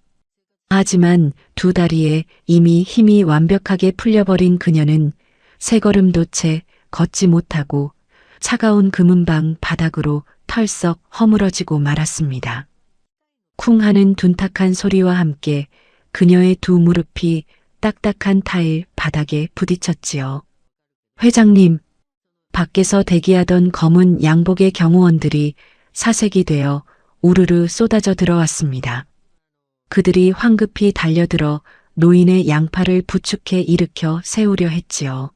하지만 두 다리에 이미 힘이 완벽하게 풀려버린 그녀는 세 걸음도 채 걷지 못하고 차가운 금은방 바닥으로 털썩 허물어지고 말았습니다. 쿵 하는 둔탁한 소리와 함께 그녀의 두 무릎이 딱딱한 타일 바닥에 부딪혔지요. 회장님, 밖에서 대기하던 검은 양복의 경호원들이 사색이 되어 우르르 쏟아져 들어왔습니다. 그들이 황급히 달려들어 노인의 양팔을 부축해 일으켜 세우려 했지요.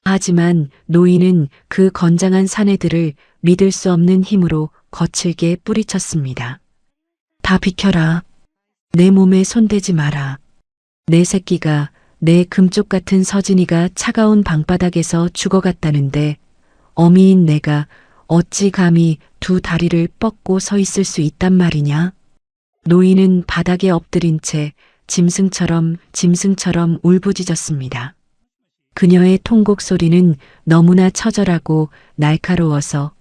하지만 노인은 그 건장한 사내들을 믿을 수 없는 힘으로 거칠게 뿌리쳤습니다. 다 비켜라. 내 몸에 손대지 마라. 내 새끼가, 내 금쪽 같은 서진이가 차가운 방바닥에서 죽어갔다는데 어미인 내가 어찌 감히 두 다리를 뻗고 서 있을 수 있단 말이냐? 노인은 바닥에 엎드린 채 짐승처럼 울부짖었습니다. 그녀의 통곡 소리는 너무나 처절하고 날카로워서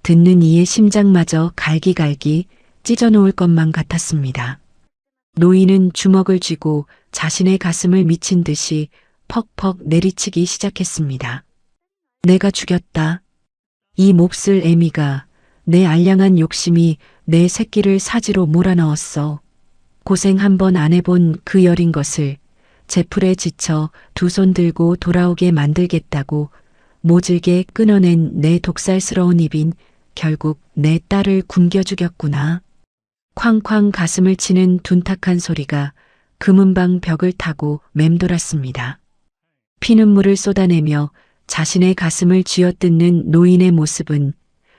듣는 이의 심장마저 갈기갈기 찢어놓을 것만 같았습니다. 노인은 주먹을 쥐고 자신의 가슴을 미친 듯이 퍽퍽 내리치기 시작했습니다. 내가 죽였다. 이 몹쓸 애미가, 내 알량한 욕심이 내 새끼를 사지로 몰아넣었어. 고생 한 번 안 해본 그 여린 것을 제풀에 지쳐 두 손 들고 돌아오게 만들겠다고 모질게 끊어낸 내 독살스러운 입인 결국 내 딸을 굶겨 죽였구나. 쾅쾅 가슴을 치는 둔탁한 소리가 금은방 벽을 타고 맴돌았습니다. 피눈물을 쏟아내며 자신의 가슴을 쥐어뜯는 노인의 모습은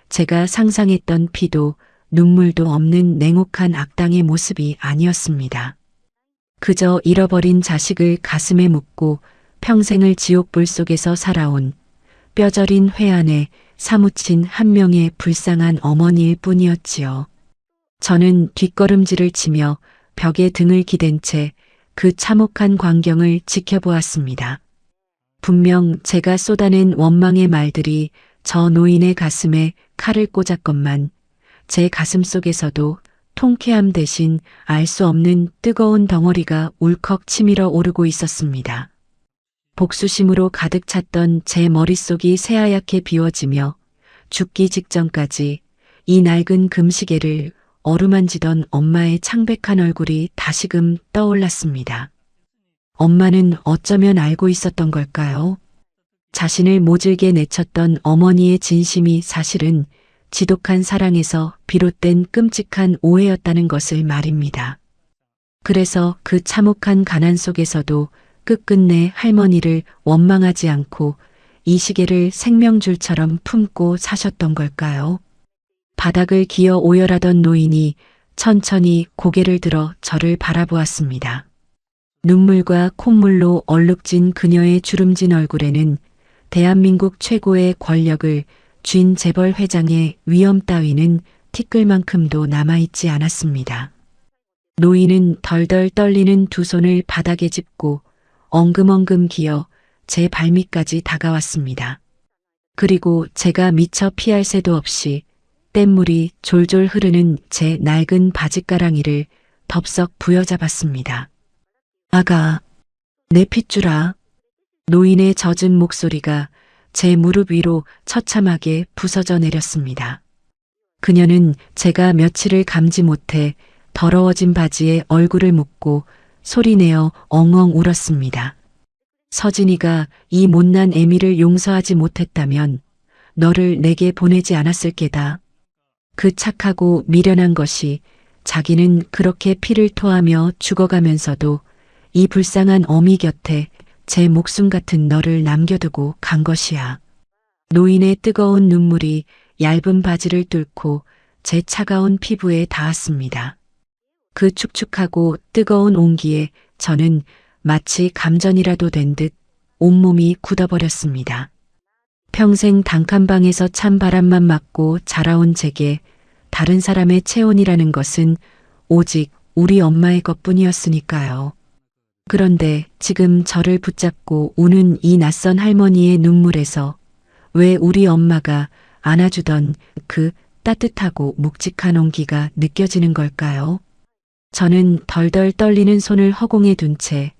제가 상상했던 피도 눈물도 없는 냉혹한 악당의 모습이 아니었습니다. 그저 잃어버린 자식을 가슴에 묻고 평생을 지옥불 속에서 살아온 뼈저린 회 안에 사무친 한 명의 불쌍한 어머니일 뿐이었지요. 저는 뒷걸음질을 치며 벽에 등을 기댄 채 그 참혹한 광경을 지켜보았습니다. 분명 제가 쏟아낸 원망의 말들이 저 노인의 가슴에 칼을 꽂았건만 제 가슴 속에서도 통쾌함 대신 알 수 없는 뜨거운 덩어리가 울컥 치밀어 오르고 있었습니다. 복수심으로 가득 찼던 제 머릿속이 새하얗게 비워지며 죽기 직전까지 이 낡은 금시계를 어루만지던 엄마의 창백한 얼굴이 다시금 떠올랐습니다. 엄마는 어쩌면 알고 있었던 걸까요? 자신을 모질게 내쳤던 어머니의 진심이 사실은 지독한 사랑에서 비롯된 끔찍한 오해였다는 것을 말입니다. 그래서 그 참혹한 가난 속에서도 끝끝내 할머니를 원망하지 않고 이 시계를 생명줄처럼 품고 사셨던 걸까요? 바닥을 기어 오열하던 노인이 천천히 고개를 들어 저를 바라보았습니다. 눈물과 콧물로 얼룩진 그녀의 주름진 얼굴에는 대한민국 최고의 권력을 쥔 재벌 회장의 위엄 따위는 티끌만큼도 남아있지 않았습니다. 노인은 덜덜 떨리는 두 손을 바닥에 짚고 엉금엉금 기어 제 발밑까지 다가왔습니다. 그리고 제가 미처 피할 새도 없이 뗏물이 졸졸 흐르는 제 낡은 바짓가랑이를 덥석 부여잡았습니다. 아가, 내 핏줄아. 노인의 젖은 목소리가 제 무릎 위로 처참하게 부서져 내렸습니다. 그녀는 제가 며칠을 감지 못해 더러워진 바지에 얼굴을 묻고 소리내어 엉엉 울었습니다. 서진이가 이 못난 애미를 용서하지 못했다면 너를 내게 보내지 않았을 게다. 그 착하고 미련한 것이 자기는 그렇게 피를 토하며 죽어가면서도 이 불쌍한 어미 곁에 제 목숨 같은 너를 남겨두고 간 것이야. 노인의 뜨거운 눈물이 얇은 바지를 뚫고 제 차가운 피부에 닿았습니다. 그 축축하고 뜨거운 온기에 저는 마치 감전이라도 된 듯 온몸이 굳어버렸습니다. 평생 단칸방에서 찬 바람만 맞고 자라온 제게 다른 사람의 체온이라는 것은 오직 우리 엄마의 것뿐이었으니까요. 그런데 지금 저를 붙잡고 우는 이 낯선 할머니의 눈물에서 왜 우리 엄마가 안아주던 그 따뜻하고 묵직한 온기가 느껴지는 걸까요? 저는 덜덜 떨리는 손을 허공에 둔 채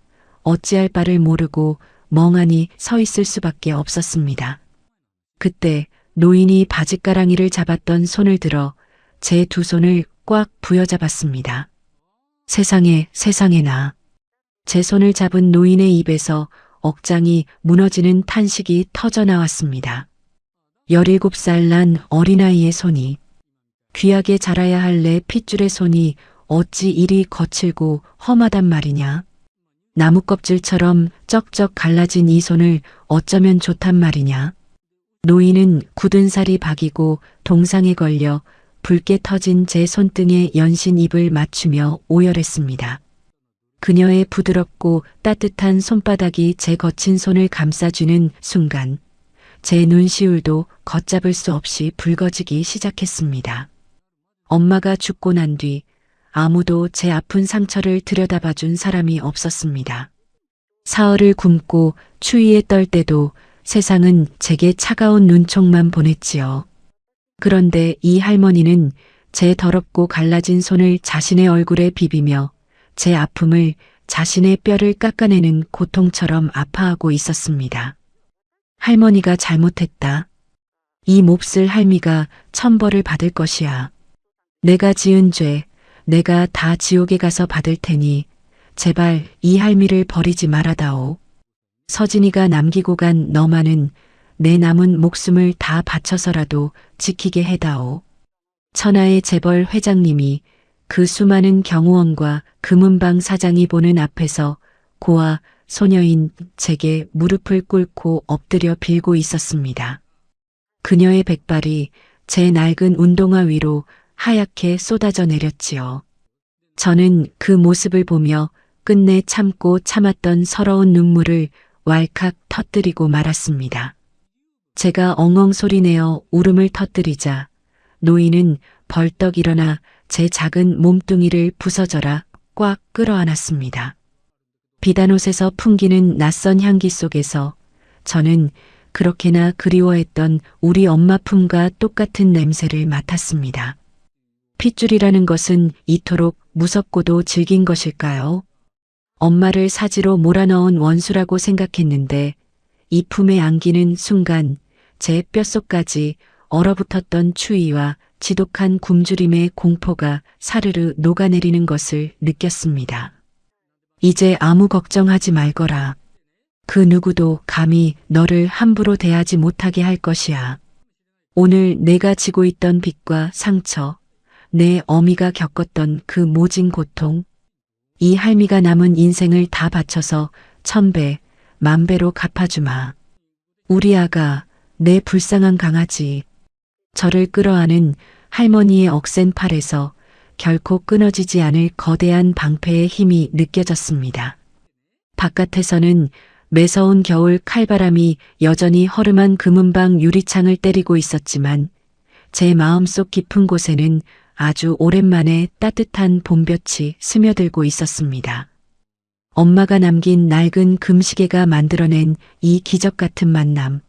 어찌할 바를 모르고 멍하니 서 있을 수밖에 없었습니다. 그때 노인이 바짓가랑이를 잡았던 손을 들어 제 두 손을 꽉 부여잡았습니다. 세상에나. 제 손을 잡은 노인의 입에서 억장이 무너지는 탄식이 터져 나왔습니다. 17살 난 어린아이의 손이, 귀하게 자라야 할 내 핏줄의 손이 어찌 이리 거칠고 험하단 말이냐. 나무 껍질처럼 쩍쩍 갈라진 이 손을 어쩌면 좋단 말이냐. 노인은 굳은 살이 박이고 동상에 걸려 붉게 터진 제 손등에 연신 입을 맞추며 오열했습니다. 그녀의 부드럽고 따뜻한 손바닥이 제 거친 손을 감싸주는 순간 제 눈시울도 걷잡을 수 없이 붉어지기 시작했습니다. 엄마가 죽고 난 뒤 아무도 제 아픈 상처를 들여다봐준 사람이 없었습니다. 사흘을 굶고 추위에 떨 때도 세상은 제게 차가운 눈총만 보냈지요. 그런데 이 할머니는 제 더럽고 갈라진 손을 자신의 얼굴에 비비며 제 아픔을 자신의 뼈를 깎아내는 고통처럼 아파하고 있었습니다. 할머니가 잘못했다. 이 몹쓸 할미가 천벌을 받을 것이야. 내가 지은 죄, 내가 다 지옥에 가서 받을 테니 제발 이 할미를 버리지 말아다오. 서진이가 남기고 간 너만은 내 남은 목숨을 다 바쳐서라도 지키게 해다오. 천하의 재벌 회장님이 그 수많은 경호원과 금은방 사장이 보는 앞에서 고아 소녀인 제게 무릎을 꿇고 엎드려 빌고 있었습니다. 그녀의 백발이 제 낡은 운동화 위로 하얗게 쏟아져 내렸지요. 저는 그 모습을 보며 끝내 참고 참았던 서러운 눈물을 왈칵 터뜨리고 말았습니다. 제가 엉엉 소리내어 울음을 터뜨리자 노인은 벌떡 일어나 제 작은 몸뚱이를 부서져라 꽉 끌어안았습니다. 비단옷에서 풍기는 낯선 향기 속에서 저는 그렇게나 그리워했던 우리 엄마 품과 똑같은 냄새를 맡았습니다. 핏줄이라는 것은 이토록 무섭고도 질긴 것일까요? 엄마를 사지로 몰아넣은 원수라고 생각했는데 이 품에 안기는 순간 제 뼛속까지 얼어붙었던 추위와 지독한 굶주림의 공포가 사르르 녹아내리는 것을 느꼈습니다. 이제 아무 걱정하지 말거라. 그 누구도 감히 너를 함부로 대하지 못하게 할 것이야. 오늘 내가 지고 있던 빚과 상처, 내 어미가 겪었던 그 모진 고통, 이 할미가 남은 인생을 다 바쳐서 1000배, 10,000배로 갚아주마. 우리 아가, 내 불쌍한 강아지. 저를 끌어안은 할머니의 억센 팔에서 결코 끊어지지 않을 거대한 방패의 힘이 느껴졌습니다. 바깥에서는 매서운 겨울 칼바람이 여전히 허름한 금은방 유리창을 때리고 있었지만 제 마음속 깊은 곳에는 아주 오랜만에 따뜻한 봄볕이 스며들고 있었습니다. 엄마가 남긴 낡은 금시계가 만들어낸 이 기적 같은 만남.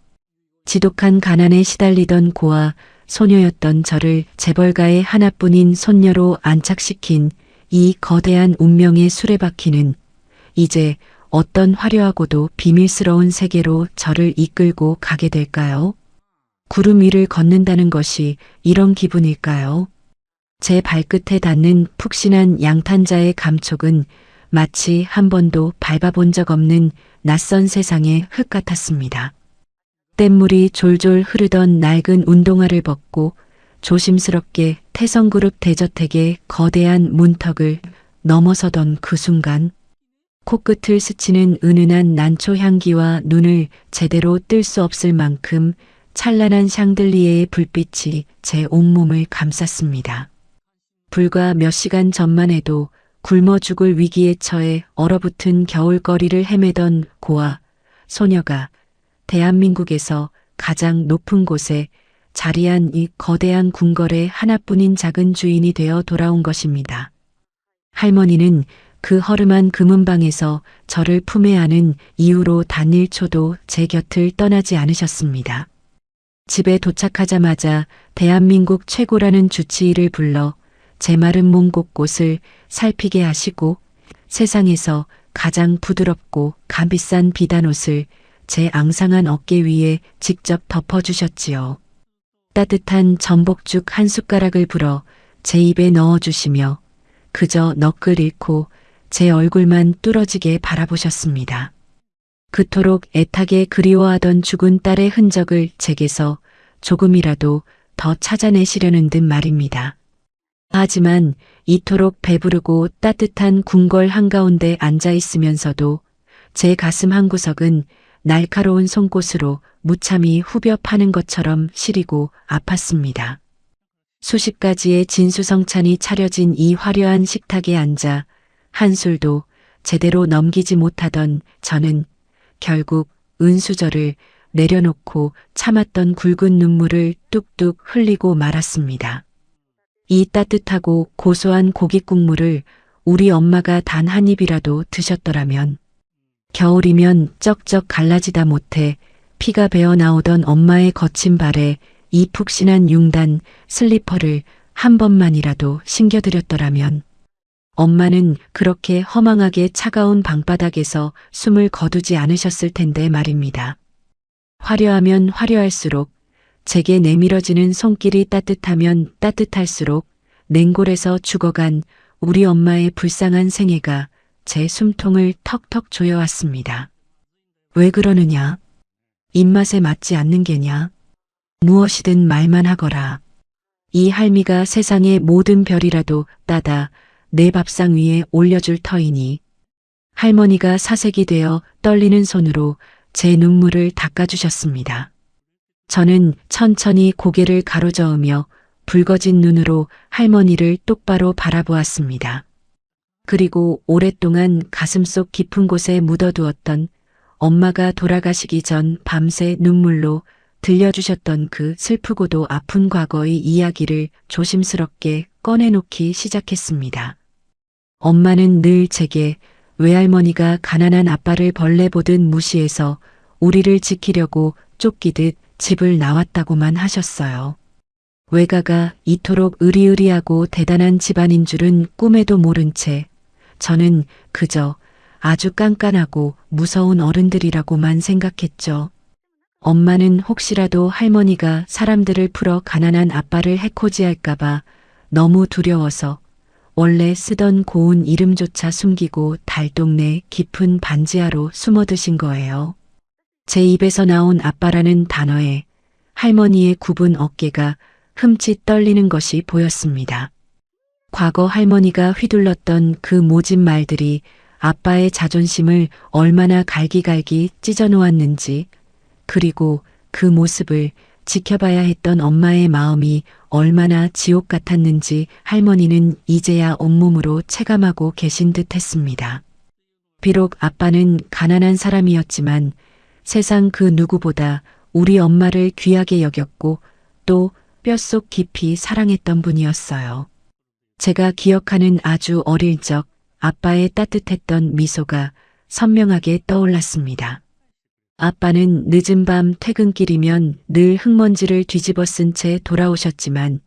지독한 가난에 시달리던 고아 소녀였던 저를 재벌가의 하나뿐인 손녀로 안착시킨 이 거대한 운명의 수레바퀴는 이제 어떤 화려하고도 비밀스러운 세계로 저를 이끌고 가게 될까요? 구름 위를 걷는다는 것이 이런 기분일까요? 제 발끝에 닿는 푹신한 양탄자의 감촉은 마치 한 번도 밟아본 적 없는 낯선 세상의 흙 같았습니다. 뗏물이 졸졸 흐르던 낡은 운동화를 벗고 조심스럽게 태성그룹 대저택의 거대한 문턱을 넘어서던 그 순간 코끝을 스치는 은은한 난초 향기와 눈을 제대로 뜰 수 없을 만큼 찬란한 샹들리에의 불빛이 제 온몸을 감쌌습니다. 불과 몇 시간 전만 해도 굶어 죽을 위기에 처해 얼어붙은 겨울거리를 헤매던 고아, 소녀가 대한민국에서 가장 높은 곳에 자리한 이 거대한 궁궐의 하나뿐인 작은 주인이 되어 돌아온 것입니다. 할머니는 그 허름한 금은방에서 저를 품에 안은 이후로 단 1초도 제 곁을 떠나지 않으셨습니다. 집에 도착하자마자 대한민국 최고라는 주치의를 불러 제 마른 몸 곳곳을 살피게 하시고 세상에서 가장 부드럽고 값비싼 비단옷을 제 앙상한 어깨 위에 직접 덮어주셨지요. 따뜻한 전복죽 한 숟가락을 불어 제 입에 넣어주시며 그저 너클 잃고 제 얼굴만 뚫어지게 바라보셨습니다. 그토록 애타게 그리워하던 죽은 딸의 흔적을 제게서 조금이라도 더 찾아내시려는 듯 말입니다. 하지만 이토록 배부르고 따뜻한 궁궐 한가운데 앉아 있으면서도 제 가슴 한구석은 날카로운 송곳으로 무참히 후벼 파는 것처럼 시리고 아팠습니다. 수십 가지의 진수성찬이 차려진 이 화려한 식탁에 앉아 한술도 제대로 넘기지 못하던 저는 결국 은수저를 내려놓고 참았던 굵은 눈물을 뚝뚝 흘리고 말았습니다. 이 따뜻하고 고소한 고기 국물을 우리 엄마가 단 한 입이라도 드셨더라면, 겨울이면 쩍쩍 갈라지다 못해 피가 배어 나오던 엄마의 거친 발에 이 푹신한 융단 슬리퍼를 한 번만이라도 신겨드렸더라면, 엄마는 그렇게 허망하게 차가운 방바닥에서 숨을 거두지 않으셨을 텐데 말입니다. 화려하면 화려할수록, 제게 내밀어지는 손길이 따뜻하면 따뜻할수록 냉골에서 죽어간 우리 엄마의 불쌍한 생애가 제 숨통을 턱턱 조여왔습니다. 왜 그러느냐? 입맛에 맞지 않는 게냐? 무엇이든 말만 하거라. 이 할미가 세상의 모든 별이라도 따다 내 밥상 위에 올려줄 터이니. 할머니가 사색이 되어 떨리는 손으로 제 눈물을 닦아주셨습니다. 저는 천천히 고개를 가로저으며 붉어진 눈으로 할머니를 똑바로 바라보았습니다. 그리고 오랫동안 가슴속 깊은 곳에 묻어두었던 엄마가 돌아가시기 전 밤새 눈물로 들려주셨던 그 슬프고도 아픈 과거의 이야기를 조심스럽게 꺼내놓기 시작했습니다. 엄마는 늘 제게 외할머니가 가난한 아빠를 벌레 보듯 무시해서 우리를 지키려고 쫓기듯 집을 나왔다고만 하셨어요. 외가가 이토록 으리으리하고 대단한 집안인 줄은 꿈에도 모른 채 저는 그저 아주 깐깐하고 무서운 어른들이라고만 생각했죠. 엄마는 혹시라도 할머니가 사람들을 풀어 가난한 아빠를 해코지할까봐 너무 두려워서 원래 쓰던 고운 이름조차 숨기고 달동네 깊은 반지하로 숨어드신 거예요. 제 입에서 나온 아빠라는 단어에 할머니의 굽은 어깨가 흠칫 떨리는 것이 보였습니다. 과거 할머니가 휘둘렀던 그 모진 말들이 아빠의 자존심을 얼마나 갈기갈기 찢어놓았는지, 그리고 그 모습을 지켜봐야 했던 엄마의 마음이 얼마나 지옥 같았는지 할머니는 이제야 온몸으로 체감하고 계신 듯 했습니다. 비록 아빠는 가난한 사람이었지만 세상 그 누구보다 우리 엄마를 귀하게 여겼고 또 뼛속 깊이 사랑했던 분이었어요. 제가 기억하는 아주 어릴 적 아빠의 따뜻했던 미소가 선명하게 떠올랐습니다. 아빠는 늦은 밤 퇴근길이면 늘 흙먼지를 뒤집어 쓴 채 돌아오셨지만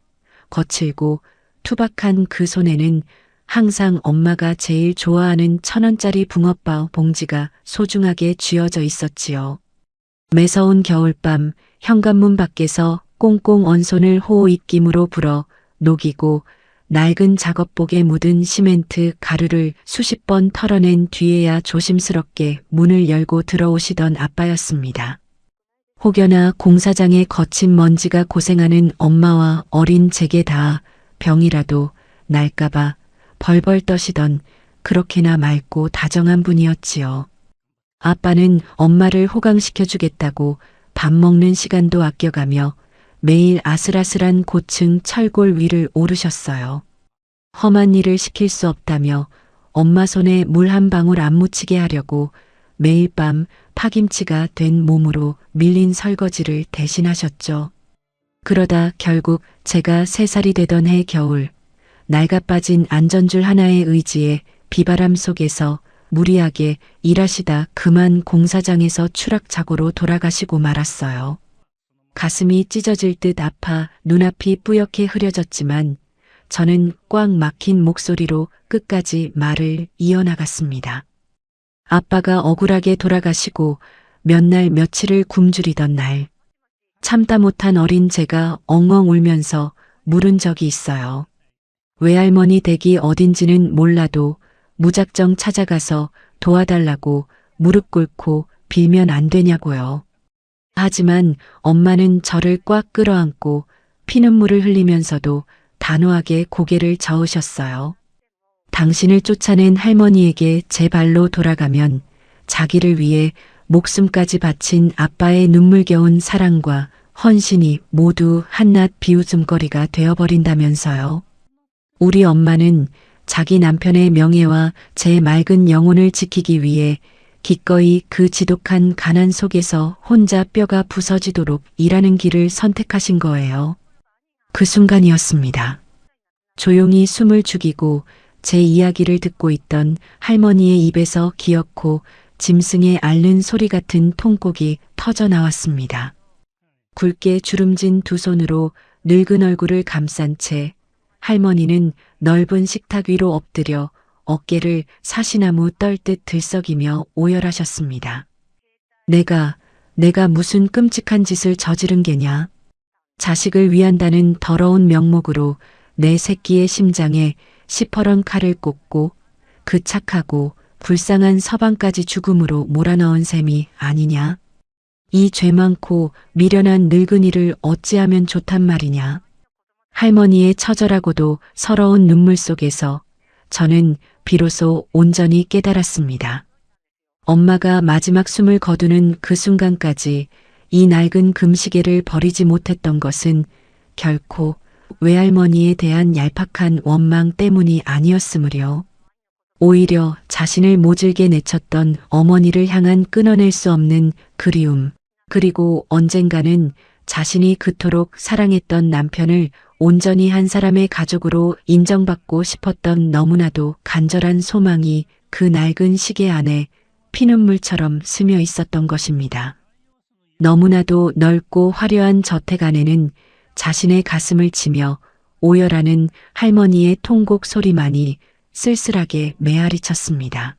거칠고 투박한 그 손에는 항상 엄마가 제일 좋아하는 1,000원짜리 붕어빵 봉지가 소중하게 쥐어져 있었지요. 매서운 겨울밤 현관문 밖에서 꽁꽁 언 손을 호호 입김으로 불어 녹이고 낡은 작업복에 묻은 시멘트 가루를 수십 번 털어낸 뒤에야 조심스럽게 문을 열고 들어오시던 아빠였습니다. 혹여나 공사장에 거친 먼지가 고생하는 엄마와 어린 제게 다 병이라도 날까봐 벌벌 떠시던 그렇게나 맑고 다정한 분이었지요. 아빠는 엄마를 호강시켜 주겠다고 밥 먹는 시간도 아껴가며 매일 아슬아슬한 고층 철골 위를 오르셨어요. 험한 일을 시킬 수 없다며 엄마 손에 물 한 방울 안 묻히게 하려고 매일 밤 파김치가 된 몸으로 밀린 설거지를 대신하셨죠. 그러다 결국 제가 3살이 되던 해 겨울 낡아빠진 안전줄 하나의 의지에 비바람 속에서 무리하게 일하시다 그만 공사장에서 추락사고로 돌아가시고 말았어요. 가슴이 찢어질 듯 아파 눈앞이 뿌옇게 흐려졌지만 저는 꽉 막힌 목소리로 끝까지 말을 이어나갔습니다. 아빠가 억울하게 돌아가시고 몇 날 며칠을 굶주리던 날 참다 못한 어린 제가 엉엉 울면서 물은 적이 있어요. 외할머니 댁이 어딘지는 몰라도 무작정 찾아가서 도와달라고 무릎 꿇고 빌면 안 되냐고요. 하지만 엄마는 저를 꽉 끌어안고 피눈물을 흘리면서도 단호하게 고개를 저으셨어요. 당신을 쫓아낸 할머니에게 제 발로 돌아가면 자기를 위해 목숨까지 바친 아빠의 눈물겨운 사랑과 헌신이 모두 한낱 비웃음거리가 되어버린다면서요. 우리 엄마는 자기 남편의 명예와 제 맑은 영혼을 지키기 위해 기꺼이 그 지독한 가난 속에서 혼자 뼈가 부서지도록 일하는 길을 선택하신 거예요. 그 순간이었습니다. 조용히 숨을 죽이고 제 이야기를 듣고 있던 할머니의 입에서 기어코 짐승의 앓는 소리 같은 통곡이 터져 나왔습니다. 굵게 주름진 두 손으로 늙은 얼굴을 감싼 채 할머니는 넓은 식탁 위로 엎드려 어깨를 사시나무 떨듯 들썩이며 오열하셨습니다. 내가 무슨 끔찍한 짓을 저지른 게냐. 자식을 위한다는 더러운 명목으로 내 새끼의 심장에 시퍼런 칼을 꽂고 그 착하고 불쌍한 서방까지 죽음으로 몰아넣은 셈이 아니냐. 이 죄 많고 미련한 늙은이를 어찌하면 좋단 말이냐. 할머니의 처절하고도 서러운 눈물 속에서 저는 비로소 온전히 깨달았습니다. 엄마가 마지막 숨을 거두는 그 순간까지 이 낡은 금시계를 버리지 못했던 것은 결코 외할머니에 대한 얄팍한 원망 때문이 아니었으므려. 오히려 자신을 모질게 내쳤던 어머니를 향한 끊어낼 수 없는 그리움, 그리고 언젠가는 자신이 그토록 사랑했던 남편을 온전히 한 사람의 가족으로 인정받고 싶었던 너무나도 간절한 소망이 그 낡은 시계 안에 피눈물처럼 스며 있었던 것입니다. 너무나도 넓고 화려한 저택 안에는 자신의 가슴을 치며 오열하는 할머니의 통곡 소리만이 쓸쓸하게 메아리 쳤습니다.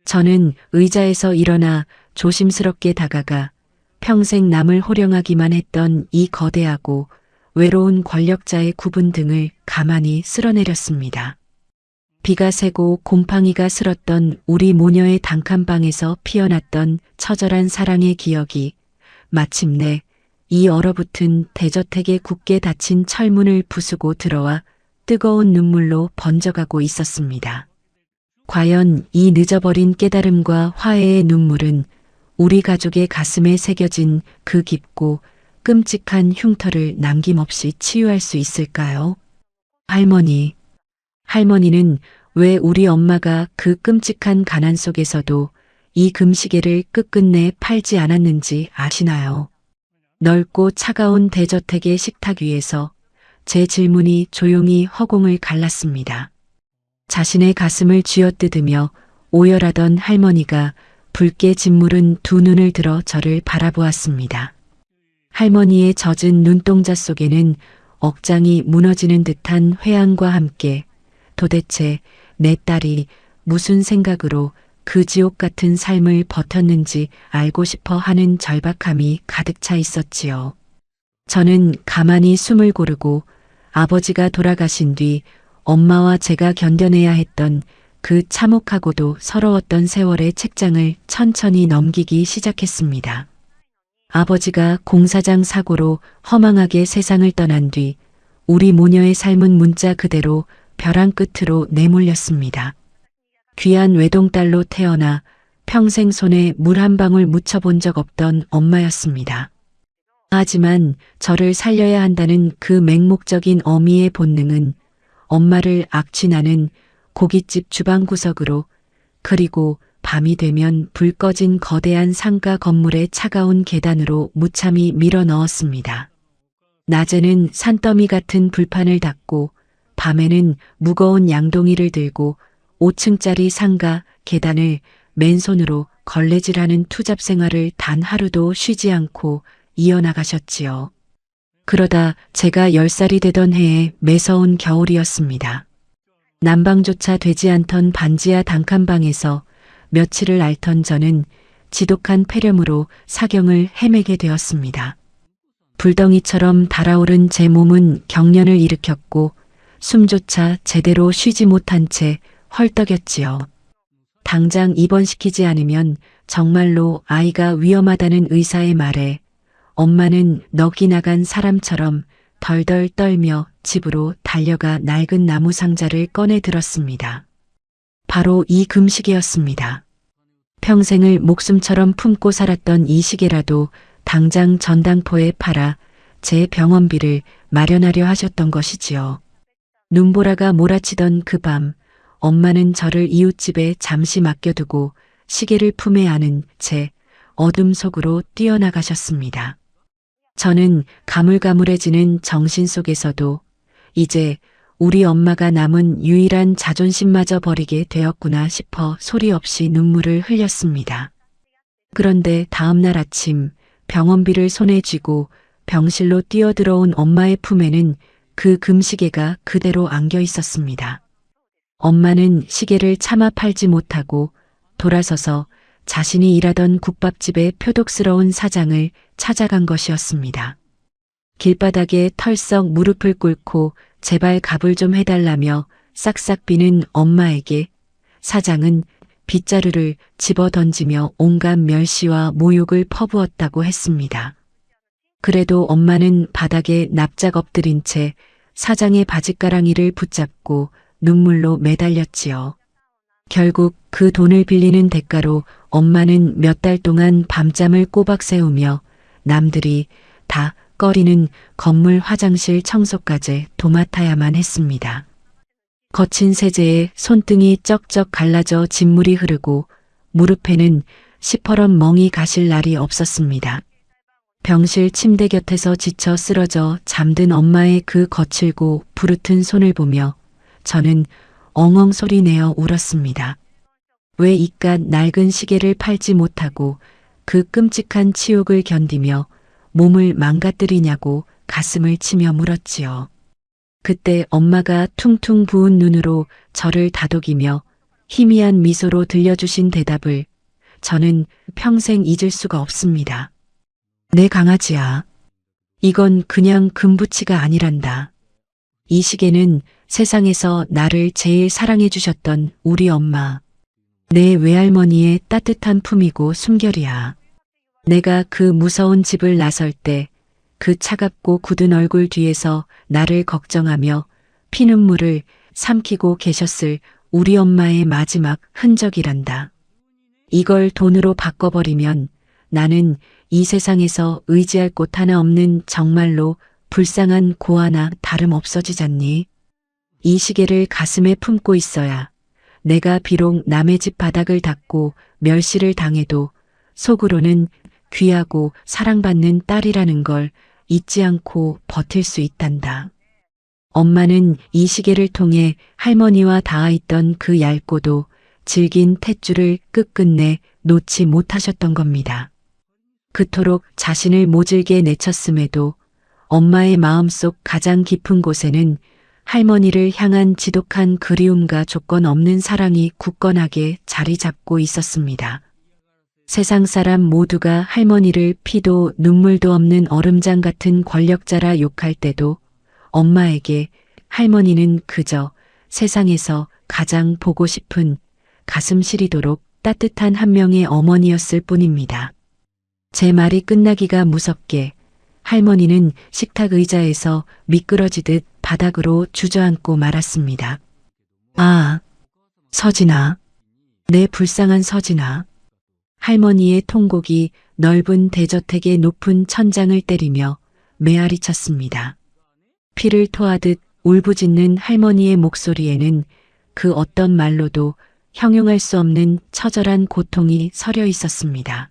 저는 의자에서 일어나 조심스럽게 다가가 평생 남을 호령하기만 했던 이 거대하고 외로운 권력자의 굽은 등을 가만히 쓸어내렸습니다. 비가 새고 곰팡이가 슬었던 우리 모녀의 단칸방에서 피어났던 처절한 사랑의 기억이 마침내 이 얼어붙은 대저택에 굳게 닫힌 철문을 부수고 들어와 뜨거운 눈물로 번져가고 있었습니다. 과연 이 늦어버린 깨달음과 화해의 눈물은 우리 가족의 가슴에 새겨진 그 깊고 끔찍한 흉터를 남김없이 치유할 수 있을까요? 할머니는 왜 우리 엄마가 그 끔찍한 가난 속에서도 이 금시계를 끝끝내 팔지 않았는지 아시나요? 넓고 차가운 대저택의 식탁 위에서 제 질문이 조용히 허공을 갈랐습니다. 자신의 가슴을 쥐어뜯으며 오열하던 할머니가 붉게 짓무른 두 눈을 들어 저를 바라보았습니다. 할머니의 젖은 눈동자 속에는 억장이 무너지는 듯한 회한과 함께 도대체 내 딸이 무슨 생각으로 그 지옥 같은 삶을 버텼는지 알고 싶어 하는 절박함이 가득 차 있었지요. 저는 가만히 숨을 고르고 아버지가 돌아가신 뒤 엄마와 제가 견뎌내야 했던 그 참혹하고도 서러웠던 세월의 책장을 천천히 넘기기 시작했습니다. 아버지가 공사장 사고로 허망하게 세상을 떠난 뒤 우리 모녀의 삶은 문자 그대로 벼랑 끝으로 내몰렸습니다. 귀한 외동딸로 태어나 평생 손에 물 한 방울 묻혀본 적 없던 엄마였습니다. 하지만 저를 살려야 한다는 그 맹목적인 어미의 본능은 엄마를 악취나는 고깃집 주방 구석으로, 그리고 밤이 되면 불 꺼진 거대한 상가 건물의 차가운 계단으로 무참히 밀어 넣었습니다. 낮에는 산더미 같은 불판을 닦고 밤에는 무거운 양동이를 들고 5층짜리 상가 계단을 맨손으로 걸레질하는 투잡 생활을 단 하루도 쉬지 않고 이어나가셨지요. 그러다 제가 10살이 되던 해에 매서운 겨울이었습니다. 난방조차 되지 않던 반지하 단칸방에서 며칠을 앓던 저는 지독한 폐렴으로 사경을 헤매게 되었습니다. 불덩이처럼 달아오른 제 몸은 경련을 일으켰고 숨조차 제대로 쉬지 못한 채 헐떡였지요. 당장 입원시키지 않으면 정말로 아이가 위험하다는 의사의 말에 엄마는 넋이 나간 사람처럼 덜덜 떨며 집으로 달려가 낡은 나무 상자를 꺼내 들었습니다. 바로 이 금시계였습니다. 평생을 목숨처럼 품고 살았던 이 시계라도 당장 전당포에 팔아 제 병원비를 마련하려 하셨던 것이지요. 눈보라가 몰아치던 그 밤, 엄마는 저를 이웃집에 잠시 맡겨두고 시계를 품에 안은 채 어둠 속으로 뛰어나가셨습니다. 저는 가물가물해지는 정신 속에서도 이제 우리 엄마가 남은 유일한 자존심마저 버리게 되었구나 싶어 소리 없이 눈물을 흘렸습니다. 그런데 다음날 아침 병원비를 손에 쥐고 병실로 뛰어들어온 엄마의 품에는 그 금시계가 그대로 안겨 있었습니다. 엄마는 시계를 차마 팔지 못하고 돌아서서 자신이 일하던 국밥집의 표독스러운 사장을 찾아간 것이었습니다. 길바닥에 털썩 무릎을 꿇고 제발 갑을 좀 해달라며 싹싹 비는 엄마에게 사장은 빗자루를 집어 던지며 온갖 멸시와 모욕을 퍼부었다고 했습니다. 그래도 엄마는 바닥에 납작 엎드린 채 사장의 바짓가랑이를 붙잡고 눈물로 매달렸지요. 결국 그 돈을 빌리는 대가로 엄마는 몇 달 동안 밤잠을 꼬박 새우며 남들이 다 꺼리는 건물 화장실 청소까지 도맡아야만 했습니다. 거친 세제에 손등이 쩍쩍 갈라져 진물이 흐르고 무릎에는 시퍼런 멍이 가실 날이 없었습니다. 병실 침대 곁에서 지쳐 쓰러져 잠든 엄마의 그 거칠고 부르튼 손을 보며 저는 엉엉 소리 내어 울었습니다. 왜 이깟 낡은 시계를 팔지 못하고 그 끔찍한 치욕을 견디며 몸을 망가뜨리냐고 가슴을 치며 물었지요. 그때 엄마가 퉁퉁 부은 눈으로 저를 다독이며 희미한 미소로 들려주신 대답을 저는 평생 잊을 수가 없습니다. 내 강아지야. 이건 그냥 금부치가 아니란다. 이 시계는 세상에서 나를 제일 사랑해 주셨던 우리 엄마, 내 외할머니의 따뜻한 품이고 숨결이야. 내가 그 무서운 집을 나설 때 그 차갑고 굳은 얼굴 뒤에서 나를 걱정하며 피눈물을 삼키고 계셨을 우리 엄마의 마지막 흔적이란다. 이걸 돈으로 바꿔버리면 나는 이 세상에서 의지할 곳 하나 없는 정말로 불쌍한 고아나 다름없어지잖니. 이 시계를 가슴에 품고 있어야 내가 비록 남의 집 바닥을 닦고 멸시를 당해도 속으로는 귀하고 사랑받는 딸이라는 걸 잊지 않고 버틸 수 있단다. 엄마는 이 시계를 통해 할머니와 닿아있던 그 얇고도 질긴 탯줄을 끝끝내 놓지 못하셨던 겁니다. 그토록 자신을 모질게 내쳤음에도 엄마의 마음속 가장 깊은 곳에는 할머니를 향한 지독한 그리움과 조건 없는 사랑이 굳건하게 자리 잡고 있었습니다. 세상 사람 모두가 할머니를 피도 눈물도 없는 얼음장 같은 권력자라 욕할 때도 엄마에게 할머니는 그저 세상에서 가장 보고 싶은 가슴 시리도록 따뜻한 한 명의 어머니였을 뿐입니다. 제 말이 끝나기가 무섭게 할머니는 식탁 의자에서 미끄러지듯 바닥으로 주저앉고 말았습니다. 아, 서진아. 내 불쌍한 서진아. 할머니의 통곡이 넓은 대저택의 높은 천장을 때리며 메아리 쳤습니다. 피를 토하듯 울부짖는 할머니의 목소리에는 그 어떤 말로도 형용할 수 없는 처절한 고통이 서려 있었습니다.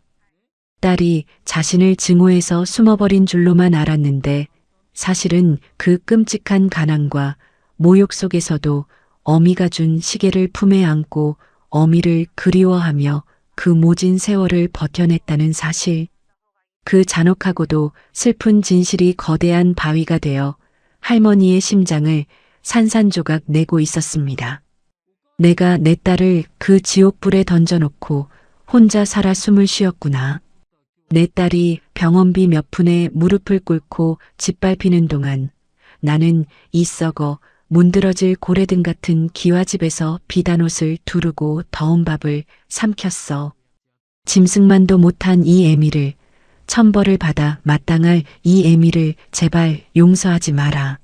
딸이 자신을 증오해서 숨어버린 줄로만 알았는데 사실은 그 끔찍한 가난과 모욕 속에서도 어미가 준 시계를 품에 안고 어미를 그리워하며 그 모진 세월을 버텨냈다는 사실. 그 잔혹하고도 슬픈 진실이 거대한 바위가 되어 할머니의 심장을 산산조각 내고 있었습니다. 내가 내 딸을 그 지옥불에 던져놓고 혼자 살아 숨을 쉬었구나. 내 딸이 병원비 몇 푼에 무릎을 꿇고 짓밟히는 동안 나는 이 썩어 문드러질 고래등 같은 기와집에서 비단 옷을 두르고 더운 밥을 삼켰어. 짐승만도 못한 이 애미를, 천벌을 받아 마땅할 이 애미를 제발 용서하지 마라.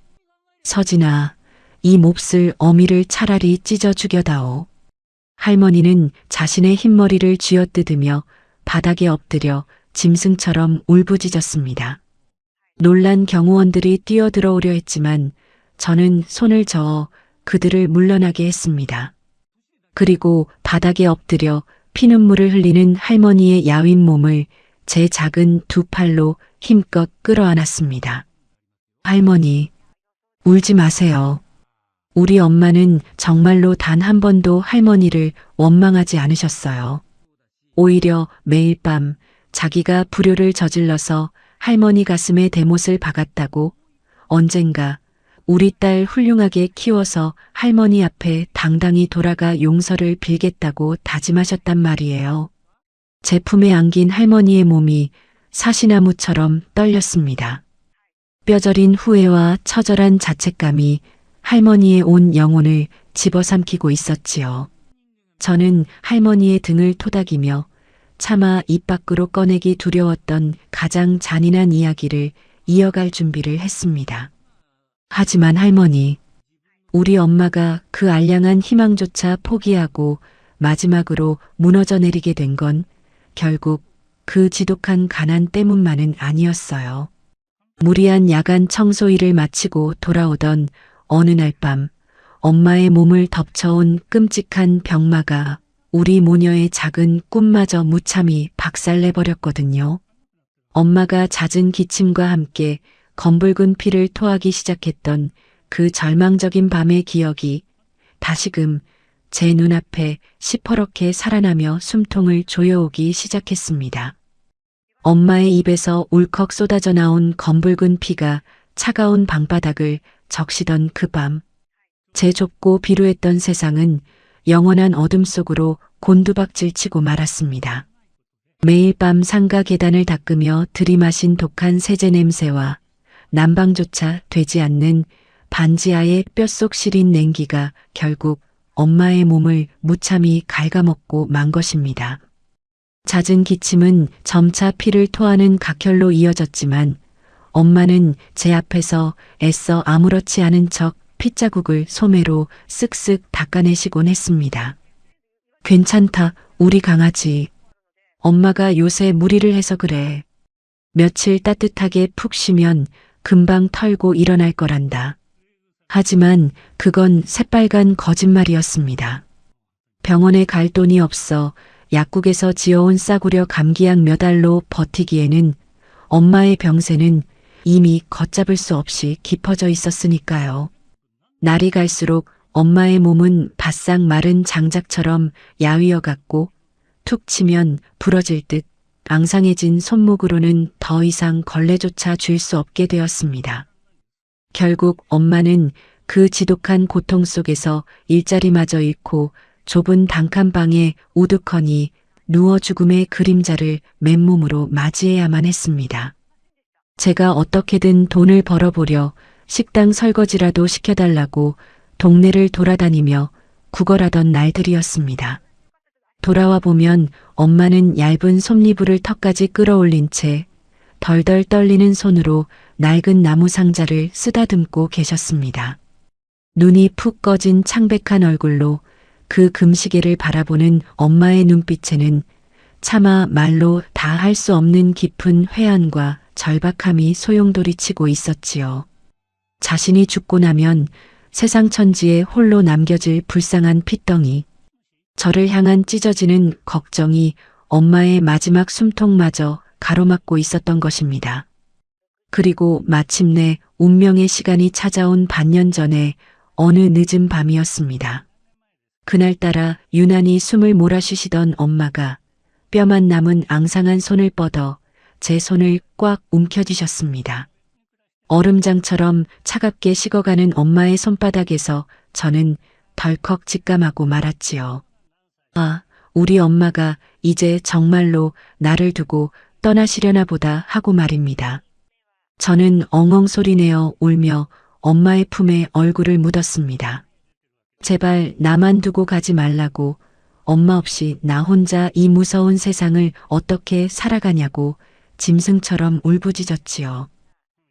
서진아, 이 몹쓸 어미를 차라리 찢어 죽여다오. 할머니는 자신의 흰머리를 쥐어뜯으며 바닥에 엎드려 짐승처럼 울부짖었습니다. 놀란 경호원들이 뛰어들어오려 했지만 저는 손을 저어 그들을 물러나게 했습니다. 그리고 바닥에 엎드려 피눈물을 흘리는 할머니의 야윈 몸을 제 작은 두 팔로 힘껏 끌어안았습니다. 할머니, 울지 마세요. 우리 엄마는 정말로 단 한 번도 할머니를 원망하지 않으셨어요. 오히려 매일 밤 자기가 불효를 저질러서 할머니 가슴에 대못을 박았다고 언젠가 우리 딸 훌륭하게 키워서 할머니 앞에 당당히 돌아가 용서를 빌겠다고 다짐하셨단 말이에요. 제 품에 안긴 할머니의 몸이 사시나무처럼 떨렸습니다. 뼈저린 후회와 처절한 자책감이 할머니의 온 영혼을 집어삼키고 있었지요. 저는 할머니의 등을 토닥이며 차마 입 밖으로 꺼내기 두려웠던 가장 잔인한 이야기를 이어갈 준비를 했습니다. 하지만 할머니, 우리 엄마가 그 알량한 희망조차 포기하고 마지막으로 무너져 내리게 된 건 결국 그 지독한 가난 때문만은 아니었어요. 무리한 야간 청소 일을 마치고 돌아오던 어느 날 밤 엄마의 몸을 덮쳐온 끔찍한 병마가 우리 모녀의 작은 꿈마저 무참히 박살내버렸거든요. 엄마가 잦은 기침과 함께 검붉은 피를 토하기 시작했던 그 절망적인 밤의 기억이 다시금 제 눈앞에 시퍼렇게 살아나며 숨통을 조여오기 시작했습니다. 엄마의 입에서 울컥 쏟아져 나온 검붉은 피가 차가운 방바닥을 적시던 그 밤, 제 좁고 비루했던 세상은 영원한 어둠 속으로 곤두박질치고 말았습니다. 매일 밤 상가 계단을 닦으며 들이마신 독한 세제 냄새와 난방조차 되지 않는 반지하의 뼛속 시린 냉기가 결국 엄마의 몸을 무참히 갉아먹고 만 것입니다. 잦은 기침은 점차 피를 토하는 각혈로 이어졌지만 엄마는 제 앞에서 애써 아무렇지 않은 척 핏자국을 소매로 쓱쓱 닦아내시곤 했습니다. 괜찮다, 우리 강아지. 엄마가 요새 무리를 해서 그래. 며칠 따뜻하게 푹 쉬면 금방 털고 일어날 거란다. 하지만 그건 새빨간 거짓말이었습니다. 병원에 갈 돈이 없어 약국에서 지어온 싸구려 감기약 몇 알로 버티기에는 엄마의 병세는 이미 걷잡을 수 없이 깊어져 있었으니까요. 날이 갈수록 엄마의 몸은 바싹 마른 장작처럼 야위어 갔고 툭 치면 부러질 듯 앙상해진 손목으로는 더 이상 걸레조차 쥘 수 없게 되었습니다. 결국 엄마는 그 지독한 고통 속에서 일자리마저 잃고 좁은 단칸방에 우두커니 누워 죽음의 그림자를 맨몸으로 맞이해야만 했습니다. 제가 어떻게든 돈을 벌어보려 식당 설거지라도 시켜달라고 동네를 돌아다니며 구걸하던 날들이었습니다. 돌아와 보면 엄마는 얇은 솜니부를 턱까지 끌어올린 채 덜덜 떨리는 손으로 낡은 나무 상자를 쓰다듬고 계셨습니다. 눈이 푹 꺼진 창백한 얼굴로 그 금시계를 바라보는 엄마의 눈빛에는 차마 말로 다 할 수 없는 깊은 회한과 절박함이 소용돌이치고 있었지요. 자신이 죽고 나면 세상 천지에 홀로 남겨질 불쌍한 핏덩이. 저를 향한 찢어지는 걱정이 엄마의 마지막 숨통마저 가로막고 있었던 것입니다. 그리고 마침내 운명의 시간이 찾아온 반년 전에 어느 늦은 밤이었습니다. 그날따라 유난히 숨을 몰아쉬시던 엄마가 뼈만 남은 앙상한 손을 뻗어 제 손을 꽉 움켜쥐셨습니다. 얼음장처럼 차갑게 식어가는 엄마의 손바닥에서 저는 덜컥 직감하고 말았지요. 아, 우리 엄마가 이제 정말로 나를 두고 떠나시려나 보다 하고 말입니다. 저는 엉엉 소리내어 울며 엄마의 품에 얼굴을 묻었습니다. 제발 나만 두고 가지 말라고, 엄마 없이 나 혼자 이 무서운 세상을 어떻게 살아가냐고 짐승처럼 울부짖었지요.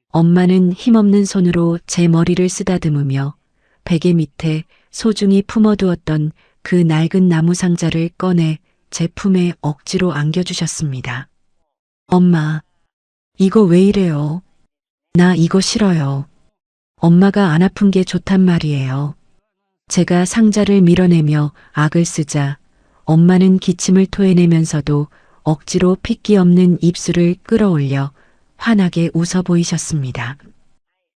엄마는 힘없는 손으로 제 머리를 쓰다듬으며 베개 밑에 소중히 품어두었던 그 낡은 나무 상자를 꺼내 제 품에 억지로 안겨주셨습니다. 엄마, 이거 왜 이래요? 나 이거 싫어요. 엄마가 안 아픈 게 좋단 말이에요. 제가 상자를 밀어내며 악을 쓰자 엄마는 기침을 토해내면서도 억지로 핏기 없는 입술을 끌어올려 환하게 웃어 보이셨습니다.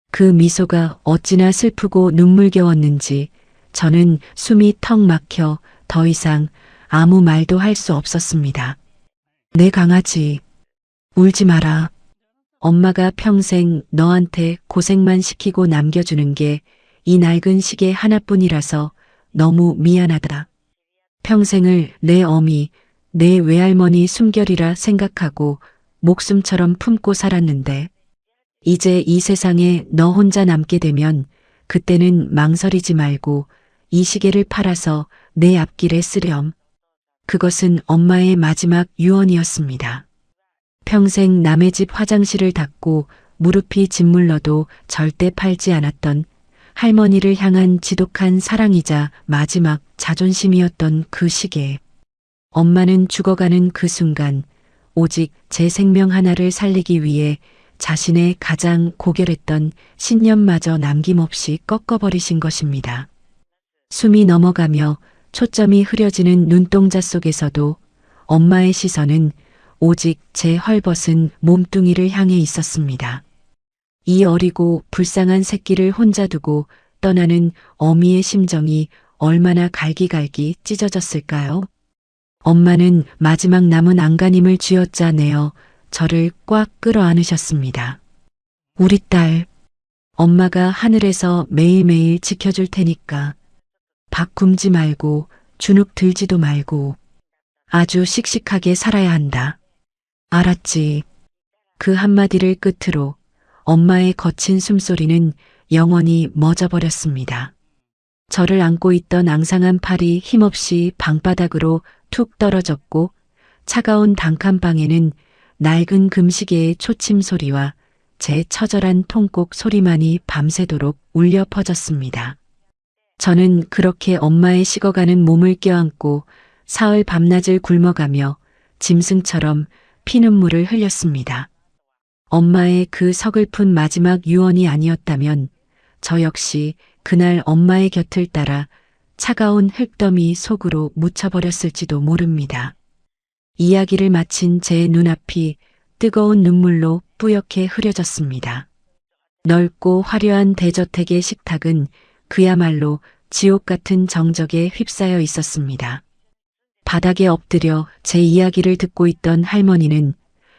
그 미소가 어찌나 슬프고 눈물겨웠는지 저는 숨이 턱 막혀 더 이상 아무 말도 할 수 없었습니다. 내 강아지, 울지 마라. 엄마가 평생 너한테 고생만 시키고 남겨주는 게 이 낡은 시계 하나뿐이라서 너무 미안하다. 평생을 내 어미, 내 외할머니 숨결이라 생각하고 목숨처럼 품고 살았는데 이제 이 세상에 너 혼자 남게 되면 그때는 망설이지 말고 이 시계를 팔아서 내 앞길에 쓰렴. 그것은 엄마의 마지막 유언이었습니다. 평생 남의 집 화장실을 닦고 무릎이 짓물러도 절대 팔지 않았던 할머니를 향한 지독한 사랑이자 마지막 자존심이었던 그 시계. 엄마는 죽어가는 그 순간 오직 제 생명 하나를 살리기 위해 자신의 가장 고결했던 신념마저 남김없이 꺾어버리신 것입니다. 숨이 넘어가며 초점이 흐려지는 눈동자 속에서도 엄마의 시선은 오직 제 헐벗은 몸뚱이를 향해 있었습니다. 이 어리고 불쌍한 새끼를 혼자 두고 떠나는 어미의 심정이 얼마나 갈기갈기 찢어졌을까요? 엄마는 마지막 남은 안간힘을 쥐어짜내어 저를 꽉 끌어안으셨습니다. 우리 딸, 엄마가 하늘에서 매일매일 지켜줄 테니까 밥 굶지 말고 주눅 들지도 말고 아주 씩씩하게 살아야 한다. 알았지? 그 한마디를 끝으로 엄마의 거친 숨소리는 영원히 멎어버렸습니다. 저를 안고 있던 앙상한 팔이 힘없이 방바닥으로 툭 떨어졌고 차가운 단칸방에는 낡은 금시계의 초침 소리와 제 처절한 통곡 소리만이 밤새도록 울려 퍼졌습니다. 저는 그렇게 엄마의 식어가는 몸을 껴안고 사흘 밤낮을 굶어가며 짐승처럼 피눈물을 흘렸습니다. 엄마의 그 서글픈 마지막 유언이 아니었다면 저 역시 그날 엄마의 곁을 따라 차가운 흙더미 속으로 묻혀버렸을지도 모릅니다. 이야기를 마친 제 눈앞이 뜨거운 눈물로 뿌옇게 흐려졌습니다. 넓고 화려한 대저택의 식탁은 그야말로 지옥 같은 정적에 휩싸여 있었습니다. 바닥에 엎드려 제 이야기를 듣고 있던 할머니는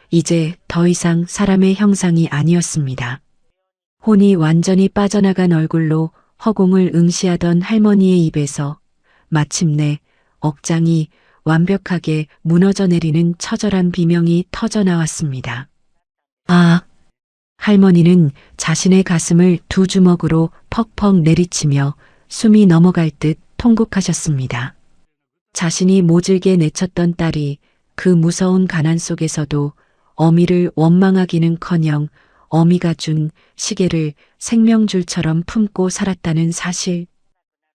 이제 더 이상 사람의 형상이 아니었습니다. 혼이 완전히 빠져나간 얼굴로 허공을 응시하던 할머니의 입에서 마침내 억장이 완벽하게 무너져 내리는 처절한 비명이 터져 나왔습니다. 아! 할머니는 자신의 가슴을 두 주먹으로 퍽퍽 내리치며 숨이 넘어갈 듯 통곡하셨습니다. 자신이 모질게 내쳤던 딸이 그 무서운 가난 속에서도 어미를 원망하기는커녕 어미가 준 시계를 생명줄처럼 품고 살았다는 사실.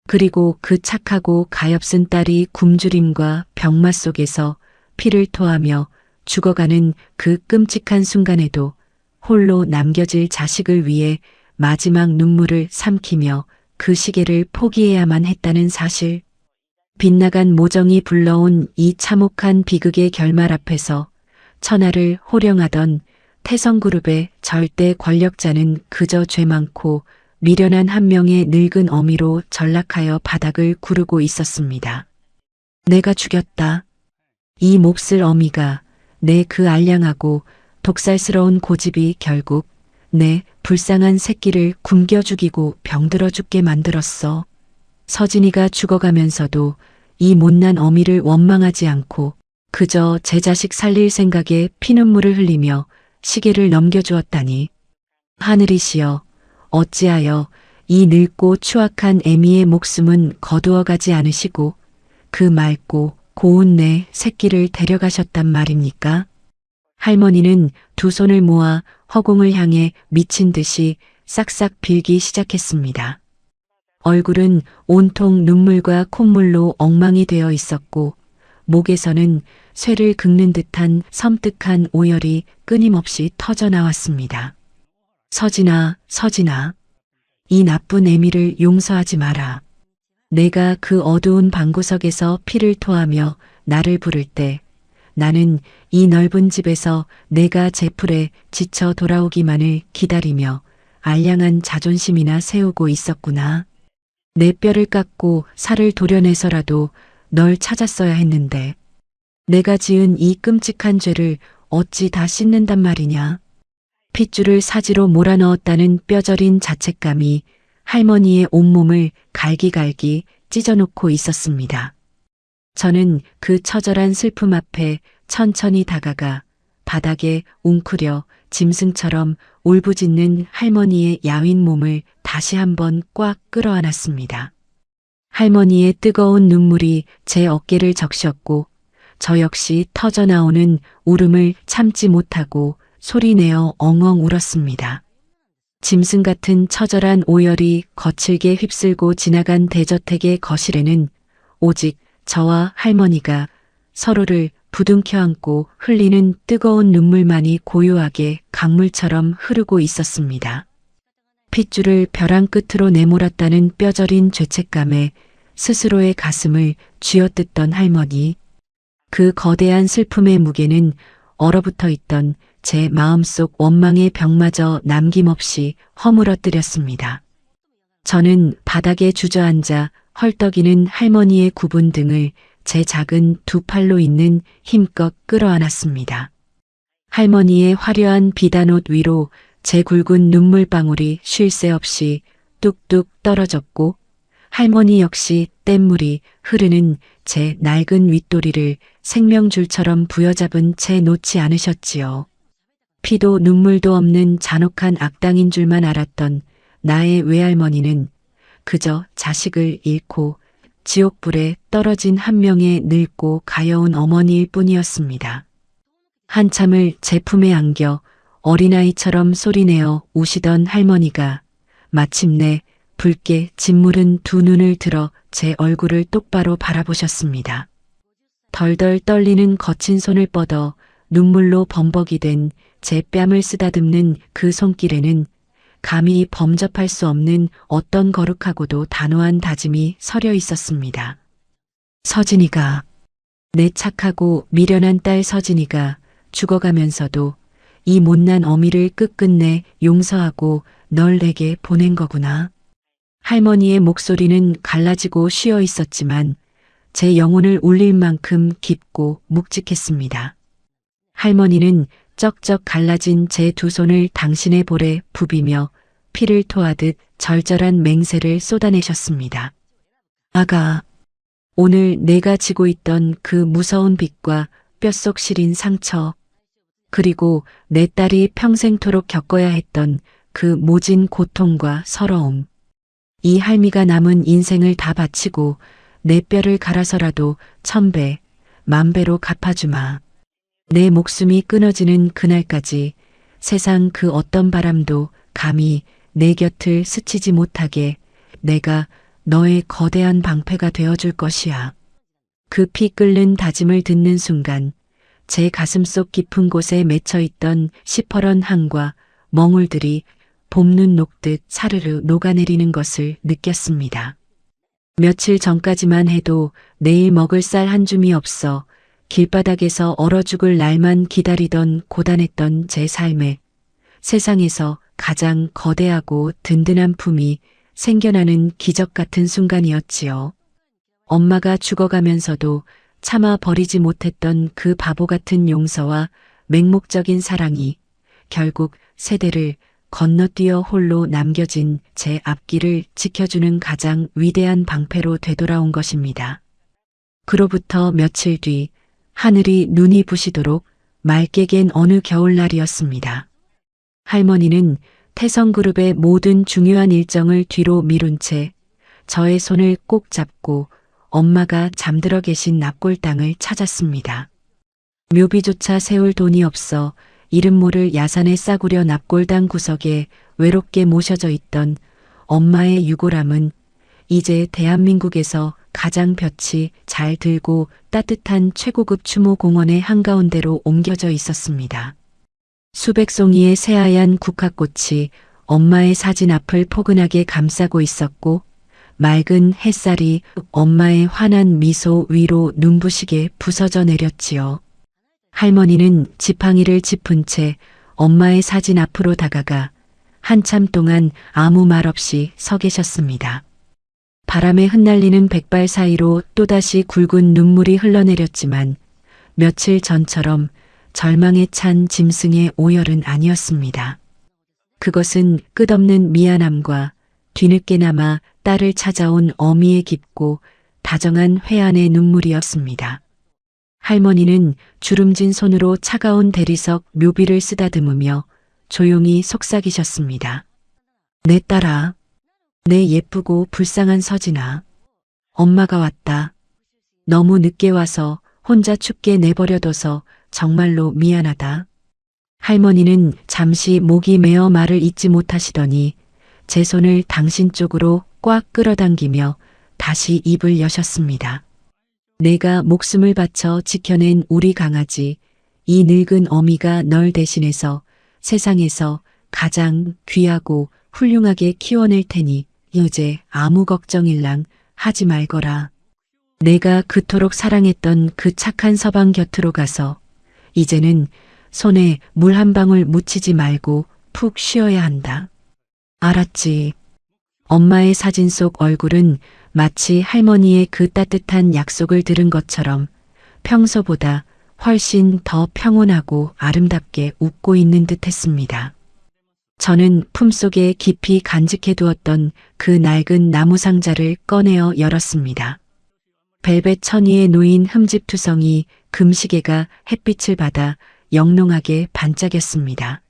그리고 그 착하고 가엾은 딸이 굶주림과 병마 속에서 피를 토하며 죽어가는 그 끔찍한 순간에도 홀로 남겨질 자식을 위해 마지막 눈물을 삼키며 그 시계를 포기해야만 했다는 사실. 빗나간 모정이 불러온 이 참혹한 비극의 결말 앞에서 천하를 호령하던 태성그룹의 절대 권력자는 그저 죄 많고 미련한 한 명의 늙은 어미로 전락하여 바닥을 구르고 있었습니다. 내가 죽였다. 이 몹쓸 어미가 내 그 알량하고 독살스러운 고집이 결국 내 불쌍한 새끼를 굶겨 죽이고 병들어 죽게 만들었어. 서진이가 죽어가면서도 이 못난 어미를 원망하지 않고 그저 제 자식 살릴 생각에 피눈물을 흘리며 시계를 넘겨주었다니. 하늘이시여, 어찌하여 이 늙고 추악한 애미의 목숨은 거두어가지 않으시고 그 맑고 고운 내 새끼를 데려가셨단 말입니까? 할머니는 두 손을 모아 허공을 향해 미친 듯이 싹싹 빌기 시작했습니다. 얼굴은 온통 눈물과 콧물로 엉망이 되어 있었고 목에서는 쇠를 긁는 듯한 섬뜩한 오열이 끊임없이 터져 나왔습니다. 서진아, 서진아. 이 나쁜 애미를 용서하지 마라. 내가 그 어두운 방구석에서 피를 토하며 나를 부를 때 나는 이 넓은 집에서 내가 제풀에 지쳐 돌아오기만을 기다리며 알량한 자존심이나 세우고 있었구나. 내 뼈를 깎고 살을 도려내서라도 널 찾았어야 했는데 내가 지은 이 끔찍한 죄를 어찌 다 씻는단 말이냐. 핏줄을 사지로 몰아넣었다는 뼈저린 자책감이 할머니의 온몸을 갈기갈기 찢어놓고 있었습니다. 저는 그 처절한 슬픔 앞에 천천히 다가가 바닥에 웅크려 짐승처럼 울부짖는 할머니의 야윈 몸을 다시 한번 꽉 끌어안았습니다. 할머니의 뜨거운 눈물이 제 어깨를 적셨고 저 역시 터져나오는 울음을 참지 못하고 소리내어 엉엉 울었습니다. 짐승 같은 처절한 오열이 거칠게 휩쓸고 지나간 대저택의 거실에는 오직 저와 할머니가 서로를 부둥켜 안고 흘리는 뜨거운 눈물만이 고요하게 강물처럼 흐르고 있었습니다. 핏줄을 벼랑 끝으로 내몰았다는 뼈저린 죄책감에 스스로의 가슴을 쥐어뜯던 할머니. 그 거대한 슬픔의 무게는 얼어붙어 있던 제 마음속 원망의 벽마저 남김없이 허물어뜨렸습니다. 저는 바닥에 주저앉아 헐떡이는 할머니의 굽은 등을 제 작은 두 팔로 있는 힘껏 끌어안았습니다. 할머니의 화려한 비단옷 위로 제 굵은 눈물방울이 쉴 새 없이 뚝뚝 떨어졌고 할머니 역시 뗏물이 흐르는 제 낡은 윗도리를 생명줄처럼 부여잡은 채 놓지 않으셨지요. 피도 눈물도 없는 잔혹한 악당인 줄만 알았던 나의 외할머니는 그저 자식을 잃고 지옥불에 떨어진 한 명의 늙고 가여운 어머니일 뿐이었습니다. 한참을 제 품에 안겨 어린아이처럼 소리내어 우시던 할머니가 마침내 붉게 짓무른 두 눈을 들어 제 얼굴을 똑바로 바라보셨습니다. 덜덜 떨리는 거친 손을 뻗어 눈물로 범벅이 된 제 뺨을 쓰다듬는 그 손길에는 감히 범접할 수 없는 어떤 거룩하고도 단호한 다짐이 서려 있었습니다. 서진이가, 내 착하고 미련한 딸 서진이가 죽어가면서도 이 못난 어미를 끝끝내 용서하고 널 내게 보낸 거구나. 할머니의 목소리는 갈라지고 쉬어 있었지만 제 영혼을 울릴 만큼 깊고 묵직했습니다. 할머니는 쩍쩍 갈라진 제 두 손을 당신의 볼에 부비며 피를 토하듯 절절한 맹세를 쏟아내셨습니다. 아가, 오늘 내가 지고 있던 그 무서운 빚과 뼛속 시린 상처, 그리고 내 딸이 평생토록 겪어야 했던 그 모진 고통과 서러움, 이 할미가 남은 인생을 다 바치고 내 뼈를 갈아서라도 1000배, 10,000배로 갚아주마. 내 목숨이 끊어지는 그날까지 세상 그 어떤 바람도 감히 내 곁을 스치지 못하게 내가 너의 거대한 방패가 되어줄 것이야. 그 피 끓는 다짐을 듣는 순간 제 가슴속 깊은 곳에 맺혀있던 시퍼런 항과 멍울들이 봄눈 녹듯 사르르 녹아내리는 것을 느꼈습니다. 며칠 전까지만 해도 내일 먹을 쌀 한 줌이 없어 길바닥에서 얼어 죽을 날만 기다리던 고단했던 제 삶에 세상에서 가장 거대하고 든든한 품이 생겨나는 기적 같은 순간이었지요. 엄마가 죽어가면서도 참아 버리지 못했던 그 바보 같은 용서와 맹목적인 사랑이 결국 세대를 건너뛰어 홀로 남겨진 제 앞길을 지켜주는 가장 위대한 방패로 되돌아온 것입니다. 그로부터 며칠 뒤 하늘이 눈이 부시도록 맑게 갠 어느 겨울날이었습니다. 할머니는 태성그룹의 모든 중요한 일정을 뒤로 미룬 채 저의 손을 꼭 잡고 엄마가 잠들어 계신 납골당을 찾았습니다. 묘비조차 세울 돈이 없어 이름 모를 야산의 싸구려 납골당 구석에 외롭게 모셔져 있던 엄마의 유골함은 이제 대한민국에서 가장 볕이 잘 들고 따뜻한 최고급 추모공원의 한가운데로 옮겨져 있었습니다. 수백 송이의 새하얀 국화꽃이 엄마의 사진 앞을 포근하게 감싸고 있었고 맑은 햇살이 엄마의 환한 미소 위로 눈부시게 부서져 내렸지요. 할머니는 지팡이를 짚은 채 엄마의 사진 앞으로 다가가 한참 동안 아무 말 없이 서 계셨습니다. 바람에 흩날리는 백발 사이로 또다시 굵은 눈물이 흘러내렸지만 며칠 전처럼 절망에 찬 짐승의 오열은 아니었습니다. 그것은 끝없는 미안함과 뒤늦게나마 딸을 찾아온 어미의 깊고 다정한 회한의 눈물이었습니다. 할머니는 주름진 손으로 차가운 대리석 묘비를 쓰다듬으며 조용히 속삭이셨습니다. 내 딸아, 내 예쁘고 불쌍한 서진아, 엄마가 왔다. 너무 늦게 와서 혼자 춥게 내버려둬서 정말로 미안하다. 할머니는 잠시 목이 메어 말을 잇지 못하시더니 제 손을 당신 쪽으로 꽉 끌어당기며 다시 입을 여셨습니다. 내가 목숨을 바쳐 지켜낸 우리 강아지, 이 늙은 어미가 널 대신해서 세상에서 가장 귀하고 훌륭하게 키워낼 테니 이제 아무 걱정일랑 하지 말거라. 내가 그토록 사랑했던 그 착한 서방 곁으로 가서 이제는 손에 물 한 방울 묻히지 말고 푹 쉬어야 한다. 알았지? 엄마의 사진 속 얼굴은 마치 할머니의 그 따뜻한 약속을 들은 것처럼 평소보다 훨씬 더 평온하고 아름답게 웃고 있는 듯 했습니다. 저는 품속에 깊이 간직해 두었던 그 낡은 나무 상자를 꺼내어 열었습니다. 벨벳 천위에 놓인 흠집투성이 금시계가 햇빛을 받아 영롱하게 반짝였습니다.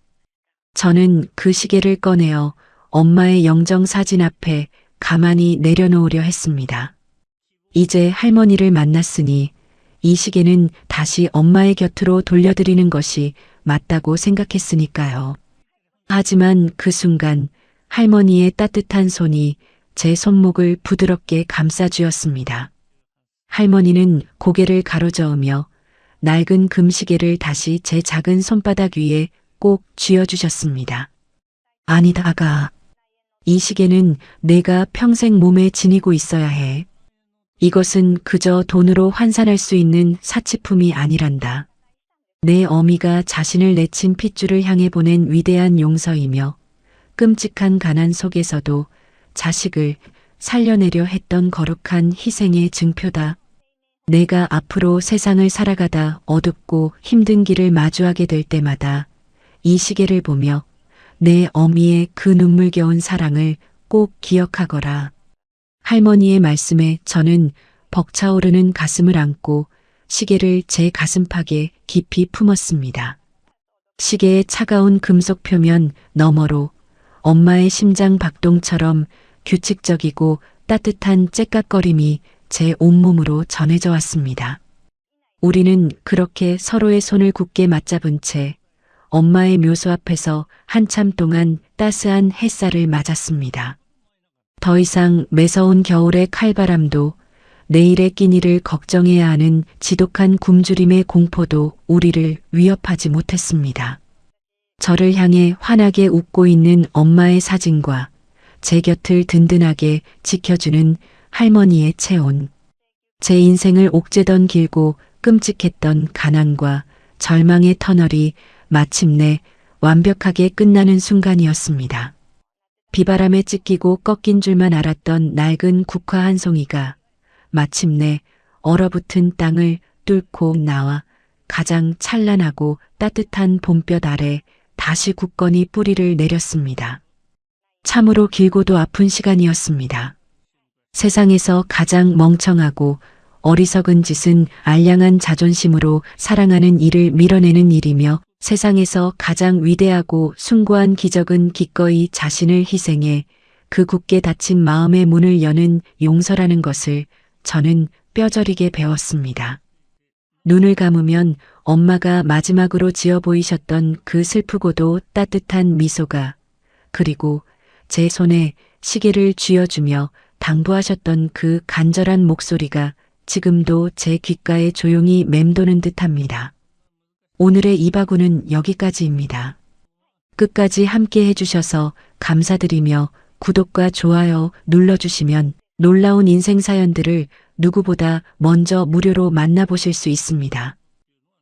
저는 그 시계를 꺼내어 엄마의 영정 사진 앞에 가만히 내려놓으려 했습니다. 이제 할머니를 만났으니 이 시계는 다시 엄마의 곁으로 돌려드리는 것이 맞다고 생각했으니까요. 하지만 그 순간 할머니의 따뜻한 손이 제 손목을 부드럽게 감싸주었습니다. 할머니는 고개를 가로저으며 낡은 금시계를 다시 제 작은 손바닥 위에 꼭 쥐어주셨습니다. 아니다, 아가. 이 시계는 내가 평생 몸에 지니고 있어야 해. 이것은 그저 돈으로 환산할 수 있는 사치품이 아니란다. 내 어미가 자신을 내친 핏줄을 향해 보낸 위대한 용서이며 끔찍한 가난 속에서도 자식을 살려내려 했던 거룩한 희생의 증표다. 내가 앞으로 세상을 살아가다 어둡고 힘든 길을 마주하게 될 때마다 이 시계를 보며 내 어미의 그 눈물겨운 사랑을 꼭 기억하거라. 할머니의 말씀에 저는 벅차오르는 가슴을 안고 시계를 제 가슴팍에 깊이 품었습니다. 시계의 차가운 금속 표면 너머로 엄마의 심장 박동처럼 규칙적이고 따뜻한 째깍거림이 제 온몸으로 전해져 왔습니다. 우리는 그렇게 서로의 손을 굳게 맞잡은 채 엄마의 묘소 앞에서 한참 동안 따스한 햇살을 맞았습니다. 더 이상 매서운 겨울의 칼바람도 내일의 끼니를 걱정해야 하는 지독한 굶주림의 공포도 우리를 위협하지 못했습니다. 저를 향해 환하게 웃고 있는 엄마의 사진과 제 곁을 든든하게 지켜주는 할머니의 체온. 제 인생을 옥죄던 길고 끔찍했던 가난과 절망의 터널이 마침내 완벽하게 끝나는 순간이었습니다. 비바람에 찢기고 꺾인 줄만 알았던 낡은 국화 한 송이가 마침내 얼어붙은 땅을 뚫고 나와 가장 찬란하고 따뜻한 봄볕 아래 다시 굳건히 뿌리를 내렸습니다. 참으로 길고도 아픈 시간이었습니다. 세상에서 가장 멍청하고 어리석은 짓은 알량한 자존심으로 사랑하는 이를 밀어내는 일이며 세상에서 가장 위대하고 숭고한 기적은 기꺼이 자신을 희생해 그 굳게 닫힌 마음의 문을 여는 용서라는 것을 저는 뼈저리게 배웠습니다. 눈을 감으면 엄마가 마지막으로 지어 보이셨던 그 슬프고도 따뜻한 미소가, 그리고 제 손에 시계를 쥐어주며 당부하셨던 그 간절한 목소리가 지금도 제 귓가에 조용히 맴도는 듯합니다. 오늘의 이바구는 여기까지입니다. 끝까지 함께 해주셔서 감사드리며 구독과 좋아요 눌러주시면 놀라운 인생 사연들을 누구보다 먼저 무료로 만나보실 수 있습니다.